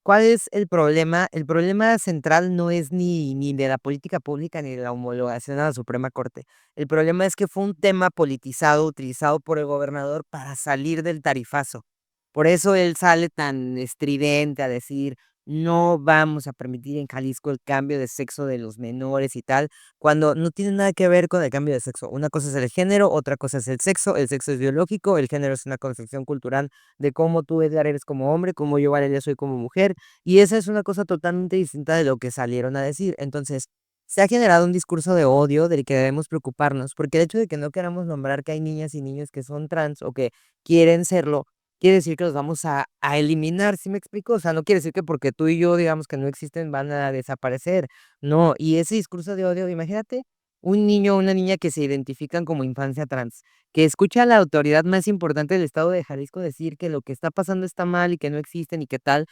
¿Cuál es el problema? El problema central no es ni de la política pública ni de la homologación a la Suprema Corte. El problema es que fue un tema politizado, utilizado por el gobernador para salir del tarifazo. Por eso él sale tan estridente a decir, no vamos a permitir en Jalisco el cambio de sexo de los menores y tal, cuando no tiene nada que ver con el cambio de sexo. Una cosa es el género, otra cosa es el sexo es biológico, el género es una construcción cultural de cómo tú, Edgar, eres como hombre, cómo yo, Valeria, soy como mujer, y esa es una cosa totalmente distinta de lo que salieron a decir. Entonces, se ha generado un discurso de odio del que debemos preocuparnos, porque el hecho de que no queramos nombrar que hay niñas y niños que son trans o que quieren serlo, quiere decir que los vamos a eliminar, ¿sí me explico? O sea, no quiere decir que porque tú y yo digamos que no existen van a desaparecer, no, y ese discurso de odio, imagínate un niño o una niña que se identifican como infancia trans, que escucha a la autoridad más importante del estado de Jalisco decir que lo que está pasando está mal y que no existen y que tal,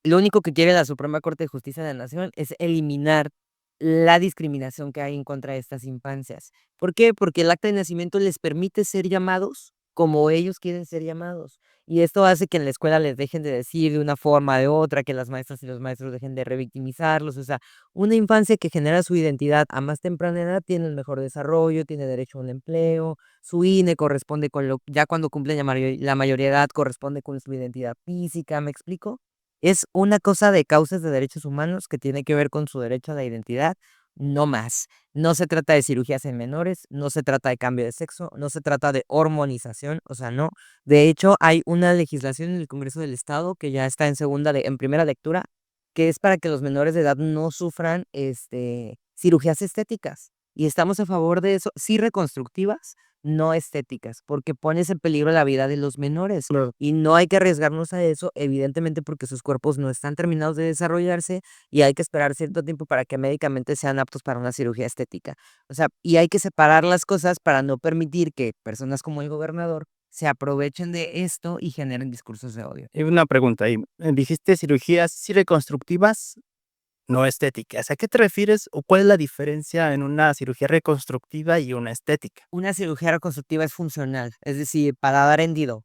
lo único que quiere la Suprema Corte de Justicia de la Nación es eliminar la discriminación que hay en contra de estas infancias. ¿Por qué? Porque el acta de nacimiento les permite ser llamados como ellos quieren ser llamados. Y esto hace que en la escuela les dejen de decir de una forma o de otra, que las maestras y los maestros dejen de revictimizarlos. O sea, una infancia que genera su identidad a más temprana edad tiene un mejor desarrollo, tiene derecho a un empleo, su INE corresponde con lo, ya cuando cumplen la mayoría de edad, corresponde con su identidad física, ¿me explico? Es una cosa de causas de derechos humanos que tiene que ver con su derecho a la identidad, no más. No se trata de cirugías en menores, no se trata de cambio de sexo, no se trata de hormonización, o sea, no. De hecho, hay una legislación en el Congreso del Estado que ya está en primera lectura, que es para que los menores de edad no sufran cirugías estéticas. Y estamos a favor de eso, sí reconstructivas, no estéticas, porque pones en peligro la vida de los menores. Claro. Y no hay que arriesgarnos a eso, evidentemente, porque sus cuerpos no están terminados de desarrollarse y hay que esperar cierto tiempo para que médicamente sean aptos para una cirugía estética. O sea, y hay que separar las cosas para no permitir que personas como el gobernador se aprovechen de esto y generen discursos de odio. Y una pregunta ahí. Dijiste cirugías sí reconstructivas, no estéticas. ¿A qué te refieres o cuál es la diferencia en una cirugía reconstructiva y una estética? Una cirugía reconstructiva es funcional, es decir, para dar hendido.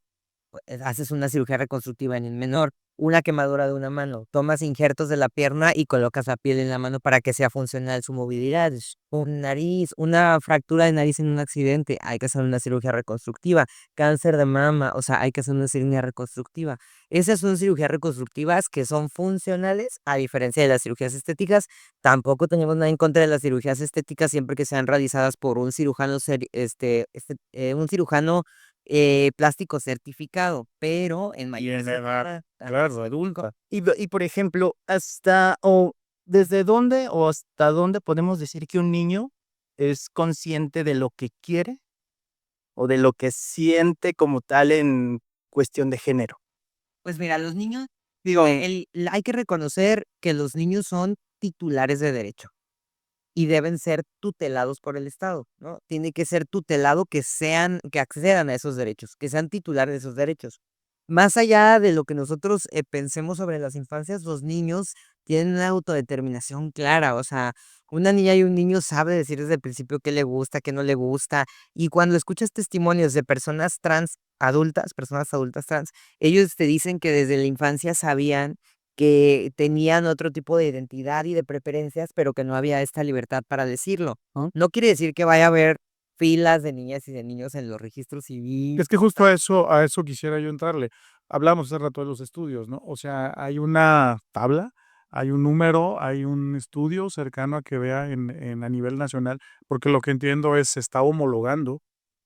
Haces una cirugía reconstructiva en el menor, una quemadura de una mano, tomas injertos de la pierna y colocas la piel en la mano para que sea funcional su movilidad. Un nariz, una fractura de nariz en un accidente, hay que hacer una cirugía reconstructiva. Cáncer de mama, o sea, hay que hacer una cirugía reconstructiva. Esas son cirugías reconstructivas que son funcionales, a diferencia de las cirugías estéticas. Tampoco tenemos nada en contra de las cirugías estéticas siempre que sean realizadas por un cirujano, un cirujano plástico certificado, pero en mayor Bien, edad, claro, adulta. Y por ejemplo, hasta o ¿desde dónde o hasta dónde podemos decir que un niño es consciente de lo que quiere o de lo que siente como tal en cuestión de género? Pues mira, los niños, digo, hay que reconocer que los niños son titulares de derecho y deben ser tutelados por el Estado, ¿no? Tiene que ser tutelado que accedan a esos derechos, que sean titulares de esos derechos. Más allá de lo que nosotros pensemos sobre las infancias, los niños tienen una autodeterminación clara, o sea, una niña y un niño sabe decir desde el principio qué le gusta, qué no le gusta, y cuando escuchas testimonios de personas trans adultas, personas adultas trans, ellos te dicen que desde la infancia sabían que tenían otro tipo de identidad y de preferencias, pero que no había esta libertad para decirlo, ¿no? No quiere decir que vaya a haber filas de niñas y de niños en los registros civiles. Es que justo a eso quisiera yo entrarle. Hablamos hace rato de los estudios, ¿no? O sea, hay una tabla, hay un número, hay un estudio cercano a que vea a nivel nacional, porque lo que entiendo es se está homologando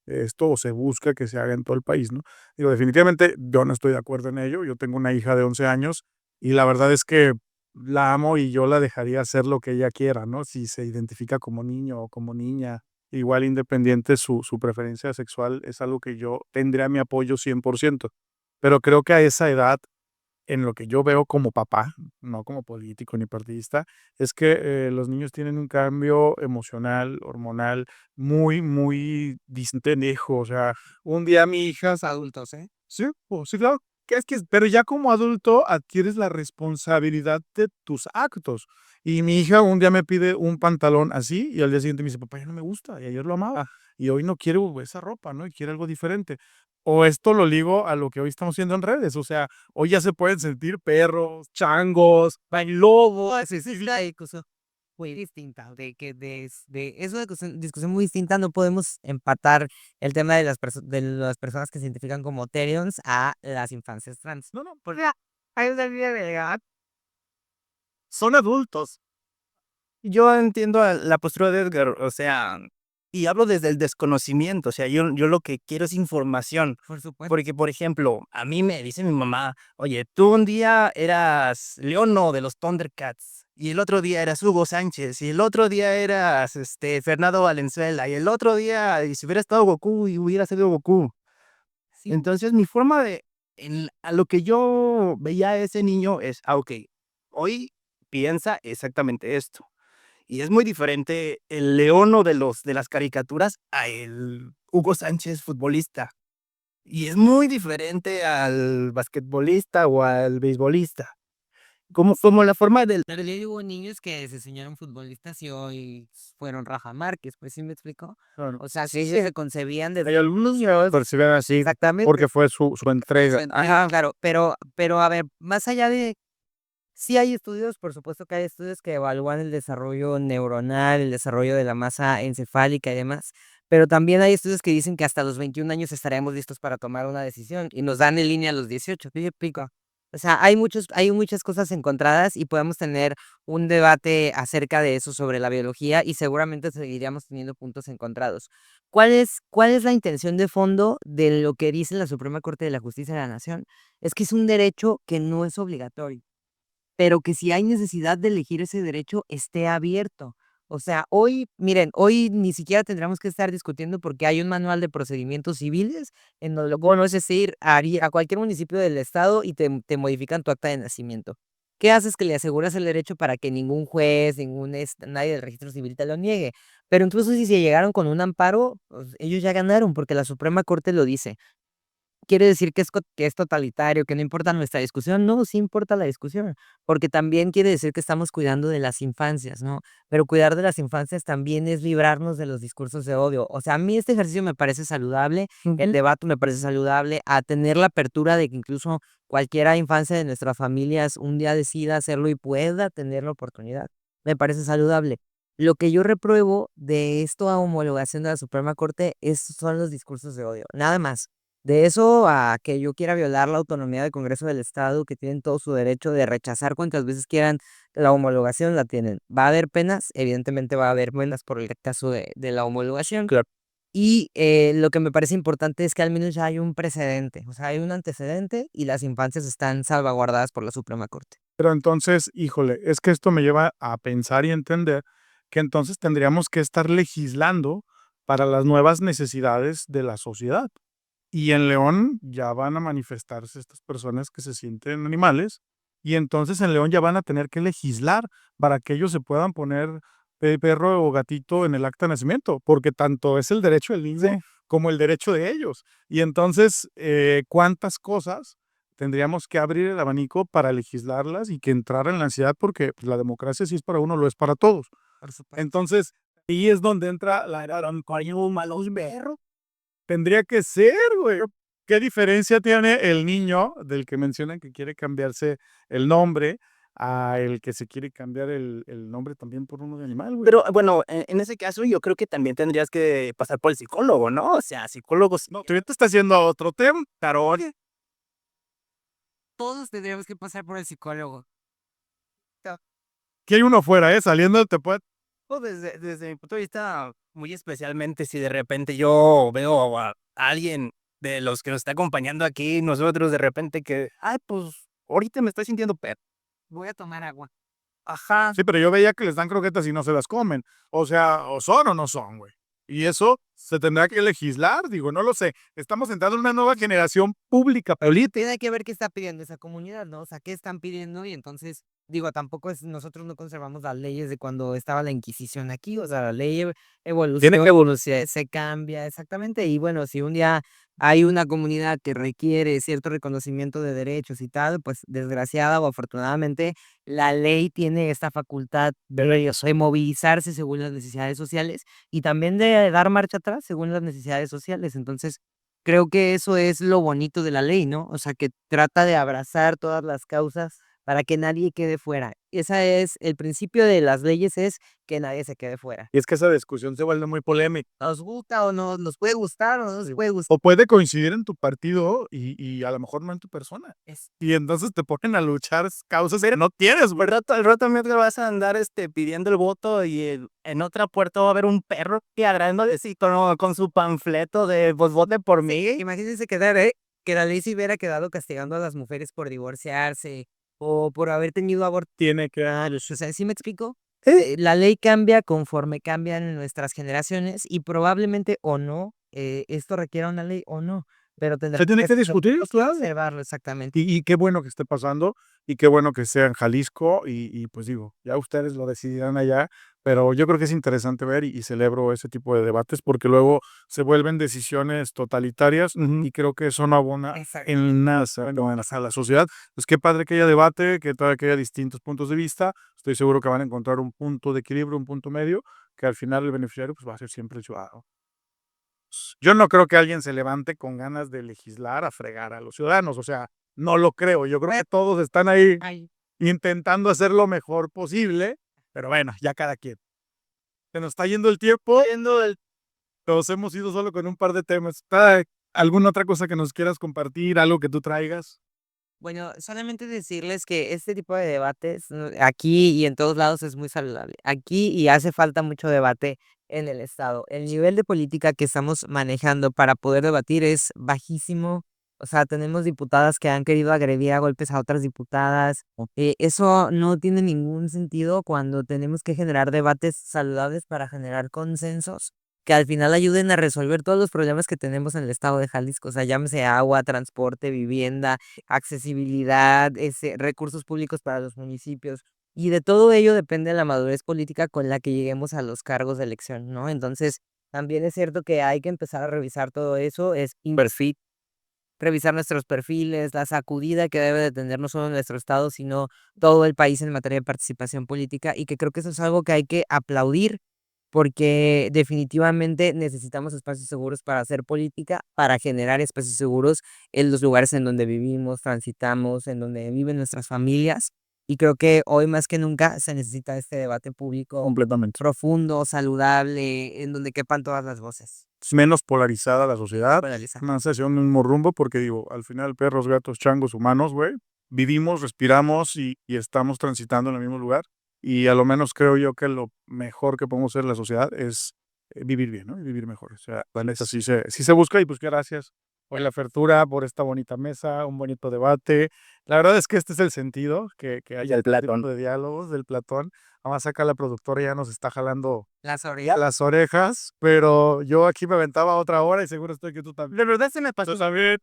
esto o se busca que se haga en todo el país, ¿no? Digo, definitivamente yo no estoy de acuerdo en ello. Yo tengo una hija de 11 años y la verdad es que la amo y yo la dejaría hacer lo que ella quiera, ¿no? Si se identifica como niño o como niña, igual independiente su preferencia sexual, es algo que yo tendría mi apoyo 100%. Pero creo que a esa edad, en lo que yo veo como papá, no como político ni partidista, es que los niños tienen un cambio emocional, hormonal, muy, muy distinto. O sea, un día mi hija, Adultos, ¿eh? sí, pues sí, claro, pero ya como adulto adquieres la responsabilidad de tus actos. Y mi hija un día me pide un pantalón así y al día siguiente me dice, papá, ya no me gusta, y ayer lo amaba, y hoy no quiero esa ropa, ¿no? Y quiere algo diferente. O esto lo ligo a lo que hoy estamos viendo en redes, o sea, hoy ya se pueden sentir perros, changos, lobos. No, sí, la discusión muy distinta, es una discusión muy distinta, no podemos empatar el tema de las personas que se identifican como Therions a las infancias trans. No, no, Porque hay una línea de edad. son adultos. Yo entiendo la postura de Edgar, o sea, y hablo desde el desconocimiento, o sea, yo lo que quiero es información. Por supuesto. Porque, por ejemplo, a mí me dice mi mamá, oye, tú un día eras Leono de los Thundercats, y el otro día eras Hugo Sánchez, y el otro día eras Fernando Valenzuela, y el otro día, y si hubiera estado Goku, y hubiera sido Goku. Sí. Entonces, mi forma a lo que yo veía a ese niño es, ok, hoy piensa exactamente esto. Y es muy diferente el Leono de las caricaturas a el Hugo Sánchez futbolista. Y es muy diferente al basquetbolista o al beisbolista. Como la forma del Pero yo digo niños que se enseñaron futbolistas y hoy fueron Rafa Márquez, pues, ¿sí me explico? Claro. O sea, si ellos se concebían Hay desde algunos que perciben así exactamente. porque fue su entrega. Ajá, claro, pero a ver, más allá de sí hay estudios, por supuesto que hay estudios que evalúan el desarrollo neuronal, el desarrollo de la masa encefálica y demás, pero también hay estudios que dicen que hasta los 21 años estaremos listos para tomar una decisión y nos dan en línea a los 18, ¿sí me explico? O sea, hay muchas cosas encontradas y podemos tener un debate acerca de eso sobre la biología y seguramente seguiríamos teniendo puntos encontrados. ¿Cuál es la intención de fondo de lo que dice la Suprema Corte de la Justicia de la Nación? Es que es un derecho que no es obligatorio, pero que si hay necesidad de elegir ese derecho, esté abierto. O sea, hoy, miren, hoy ni siquiera tendríamos que estar discutiendo porque hay un manual de procedimientos civiles en donde lo bueno es decir, a cualquier municipio del estado y te modifican tu acta de nacimiento. ¿Qué haces? Que le aseguras el derecho para que ningún juez, nadie del registro civil te lo niegue. Pero incluso si se llegaron con un amparo, pues, ellos ya ganaron porque la Suprema Corte lo dice. ¿Quiere decir que es totalitario, que no importa nuestra discusión? No, sí importa la discusión, porque también quiere decir que estamos cuidando de las infancias, ¿no? Pero cuidar de las infancias también es librarnos de los discursos de odio. O sea, a mí este ejercicio me parece saludable, el debate me parece saludable, a tener la apertura de que incluso cualquiera infancia de nuestras familias un día decida hacerlo y pueda tener la oportunidad. Me parece saludable. Lo que yo repruebo de esto a homologación de la Suprema Corte son los discursos de odio, nada más. De eso a que yo quiera violar la autonomía del Congreso del Estado, que tienen todo su derecho de rechazar cuantas veces quieran la homologación, la tienen. ¿Va a haber penas? Evidentemente va a haber penas por el caso de la homologación. Claro. Y lo que me parece importante es que al menos ya hay un precedente, o sea, hay un antecedente y las infancias están salvaguardadas por la Suprema Corte. Pero entonces, híjole, es que esto me lleva a pensar y entender que entonces tendríamos que estar legislando para las nuevas necesidades de la sociedad. Y en León ya van a manifestarse estas personas que se sienten animales, y entonces en León ya van a tener que legislar para que ellos se puedan poner perro o gatito en el acta de nacimiento, porque tanto es el derecho del niño como el derecho de ellos. Y entonces, ¿cuántas cosas tendríamos que abrir el abanico para legislarlas y que entrara en la ansiedad? Porque pues, la democracia si es para uno, lo es para todos. Por supuesto. Entonces, ahí es donde entra la malos berro. Tendría que ser, güey. ¿Qué diferencia tiene el niño del que mencionan que quiere cambiarse el nombre a el que se quiere cambiar el nombre también por uno de animal, güey? Pero bueno, en ese caso yo creo que también tendrías que pasar por el psicólogo, ¿no? O sea, psicólogos. No, tú ya te estás haciendo a otro tema, tarón. Todos tendríamos que pasar por el psicólogo. Que hay uno fuera, saliendo te puede... O desde mi punto de vista, muy especialmente si de repente yo veo a alguien de los que nos está acompañando aquí, nosotros de repente que, ay, pues ahorita me estoy sintiendo perro. Voy a tomar agua. Ajá. Sí, pero yo veía que les dan croquetas y no se las comen. O sea, o son o no son, güey. Y eso se tendrá que legislar, digo, no lo sé. Estamos entrando en una nueva generación pública, Paulita. Tiene que ver qué está pidiendo esa comunidad, ¿no? O sea, qué están pidiendo y entonces, digo, tampoco es, nosotros no conservamos las leyes de cuando estaba la Inquisición aquí, o sea, la ley evoluciona, se cambia, exactamente, y bueno, si un día hay una comunidad que requiere cierto reconocimiento de derechos y tal, pues desgraciada o afortunadamente, la ley tiene esta facultad de movilizarse según las necesidades sociales y también de dar marcha atrás según las necesidades sociales, entonces creo que eso es lo bonito de la ley, ¿no? O sea, que trata de abrazar todas las causas para que nadie quede fuera. Esa es el principio de las leyes, es que nadie se quede fuera. Y es que esa discusión se vuelve muy polémica. Nos gusta o no, nos puede gustar o no nos puede gustar. O puede coincidir en tu partido y a lo mejor no en tu persona. Es- Y entonces te ponen a luchar causas que no tienes, güey. Al rato mientras vas a andar pidiendo el voto y en otra puerta va a haber un perro que adrando así con su panfleto de pues vote por mí. Imagínense que la ley se hubiera quedado castigando a las mujeres por divorciarse o por haber tenido aborto. Tiene que... O sea, ¿sí me explico? La ley cambia conforme cambian nuestras generaciones y probablemente o no, esto requiera una ley o no, pero Se tiene que discutir, claro. observarlo exactamente. Y qué bueno que esté pasando y qué bueno que sea en Jalisco y pues digo, ya ustedes lo decidirán allá, pero yo creo que es interesante ver y celebro ese tipo de debates porque luego se vuelven decisiones totalitarias y creo que eso no abona Exacto. en nada a la sociedad. Pues qué padre que haya debate, que haya distintos puntos de vista. Estoy seguro que van a encontrar un punto de equilibrio, un punto medio, que al final el beneficiario pues va a ser siempre el ciudadano. Yo no creo que alguien se levante con ganas de legislar a fregar a los ciudadanos, o sea, no lo creo. Yo creo que todos están ahí Ay, intentando hacer lo mejor posible, pero bueno, ya cada quien. Se nos está yendo el tiempo, nos hemos ido solo con un par de temas. ¿Está alguna otra cosa que nos quieras compartir, algo que tú traigas? bueno, solamente decirles que este tipo de debates aquí y en todos lados es muy saludable. Aquí y hace falta mucho debate en el Estado. El nivel de política que estamos manejando para poder debatir es bajísimo. O sea, tenemos diputadas que han querido agredir a golpes a otras diputadas. Eso no tiene ningún sentido cuando tenemos que generar debates saludables para generar consensos que al final ayuden a resolver todos los problemas que tenemos en el estado de Jalisco. O sea, llámese agua, transporte, vivienda, accesibilidad, recursos públicos para los municipios. Y de todo ello depende la madurez política con la que lleguemos a los cargos de elección, ¿no? Entonces, también es cierto que hay que empezar a revisar todo eso, es perfil, revisar nuestros perfiles, la sacudida que debe de tener no solo nuestro estado, sino todo el país en materia de participación política, y que creo que eso es algo que hay que aplaudir porque definitivamente necesitamos espacios seguros para hacer política, para generar espacios seguros en los lugares en donde vivimos, transitamos, en donde viven nuestras familias. Y creo que hoy más que nunca se necesita este debate público Completamente. profundo, saludable, en donde quepan todas las voces. Menos polarizada la sociedad, Polarizar. más hacia un mismo rumbo, porque digo, al final perros, gatos, changos, humanos, güey, vivimos, respiramos y estamos transitando en el mismo lugar. Y a lo menos creo yo que lo mejor que podemos hacer en la sociedad es vivir bien, ¿no? Y vivir mejor. O sea, la neta sí se busca y pues gracias por la apertura, por esta bonita mesa, un bonito debate. La verdad es que este es el sentido, que haya el este tipo Platón. de diálogos del Platón. Además acá la productora ya nos está jalando Las orillas. las orejas, pero yo aquí me aventaba otra hora y seguro estoy que tú también. De verdad se me pasó. Tú también.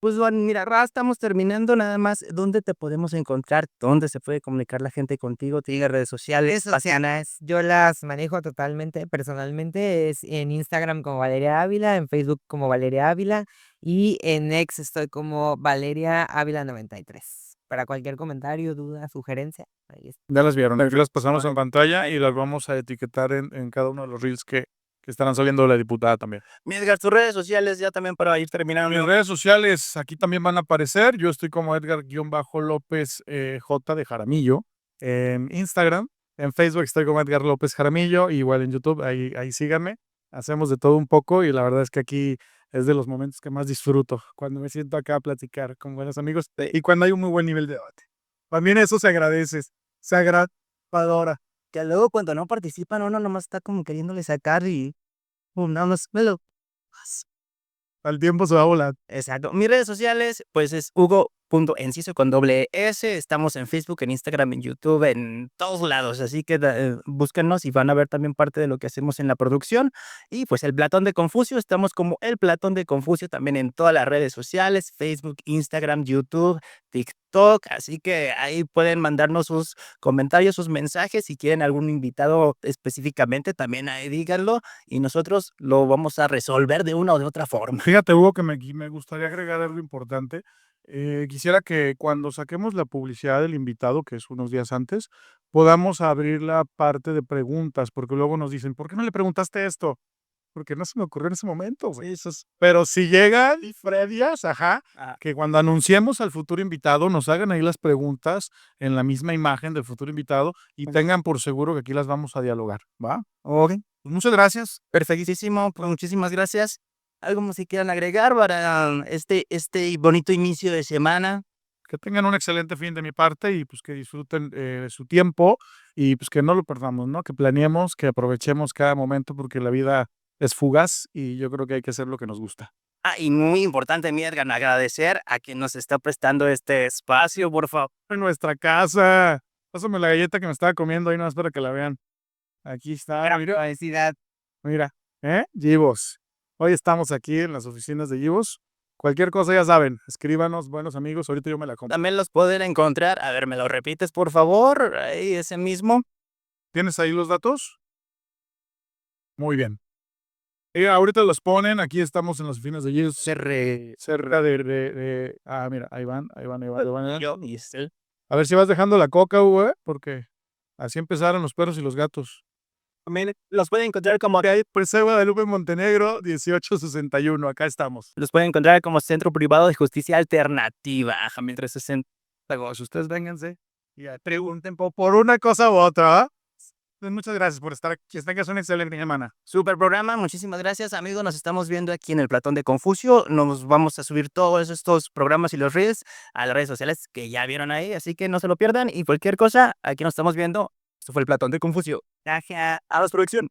Pues bueno, mira, ya estamos terminando nada más. ¿Dónde te podemos encontrar? ¿Dónde se puede comunicar la gente contigo? ¿Tiene redes sociales? Sociales, yo las manejo totalmente, personalmente, es en Instagram como Valeria Ávila, en Facebook como Valeria Ávila y en X estoy como Valeria Ávila 93. Para cualquier comentario, duda, sugerencia, ahí está. Ya las vieron, aquí las pasamos en pantalla y las vamos a etiquetar en cada uno de los reels que estarán saliendo de la diputada también. Mi Edgar, tus redes sociales ya también para ir Mis terminando. redes sociales aquí también van a aparecer. Yo estoy como Edgar-López J de Jaramillo en Instagram. En Facebook estoy como Edgar López Jaramillo, igual en YouTube, ahí síganme. Hacemos de todo un poco y la verdad es que aquí es de los momentos que más disfruto, cuando me siento acá a platicar con buenos amigos y cuando hay un muy buen nivel de debate. También eso se agradece, se agradece. Que luego cuando no participan uno nomás está como queriéndole sacar y nada más me lo Al tiempo se va a volar. exacto. Mis redes sociales, pues es Hugo.enciso con doble S. Estamos en Facebook, en Instagram, en YouTube, en todos lados. Así que búsquennos y van a ver también parte de lo que hacemos en la producción. Y pues el Platón de Confucio, estamos como el Platón de Confucio también en todas las redes sociales, Facebook, Instagram, YouTube, TikTok. Así que ahí pueden mandarnos sus comentarios, sus mensajes. Si quieren algún invitado específicamente, también ahí díganlo y nosotros lo vamos a resolver de una o de otra forma. Fíjate, Hugo, que me gustaría agregar algo importante. Quisiera que cuando saquemos la publicidad del invitado, que es unos días antes, podamos abrir la parte de preguntas, porque luego nos dicen, ¿por qué no le preguntaste esto? Porque no se me ocurrió en ese momento, güey. Pero si llegan previas, Ah, que cuando anunciemos al futuro invitado nos hagan ahí las preguntas en la misma imagen del futuro invitado y tengan por seguro que aquí las vamos a dialogar, ¿va? ok. Pues muchas gracias. Perfectísimo, pues muchísimas gracias. ¿Algo más que quieran agregar para este bonito inicio de semana? Que tengan un excelente fin de mi parte y pues que disfruten su tiempo y pues que no lo perdamos, ¿no? Que planeemos, que aprovechemos cada momento porque la vida es fugaz y yo creo que hay que hacer lo que nos gusta. Ah, y muy importante, mi Edgar, agradecer a quien nos está prestando este espacio, por favor. En nuestra casa. Pásame la galleta que me estaba comiendo ahí nomás para que la vean. Aquí está, mira, Felicidad. mira, Givos. Hoy estamos aquí en las oficinas de Givos. Cualquier cosa ya saben, escríbanos, buenos amigos, ahorita yo me la compro. También los pueden encontrar. A ver, ¿me lo repites, por favor? Ahí, ese mismo. ¿Tienes ahí los datos? Muy bien. Ahorita los ponen, aquí estamos en las oficinas de Givos. Cerca mira, ahí van. Yo y este. A ver si vas dejando la coca, Hugo, porque así empezaron los perros y los gatos. También los pueden encontrar como Preseo Guadalupe Montenegro, 1861, acá estamos. los pueden encontrar como Centro Privado de Justicia Alternativa. Jamil 360. Ustedes vénganse y pregunten por una cosa u otra. Pues muchas gracias por estar aquí. Que tengas una excelente semana. Super programa, muchísimas gracias, amigos. Nos estamos viendo aquí en el Platón de Confucio. Nos vamos a subir todos estos programas y los reels a las redes sociales que ya vieron ahí, así que no se lo pierdan. Y cualquier cosa, aquí nos estamos viendo. Esto fue el Platón de Confucio. Gracias a la producción.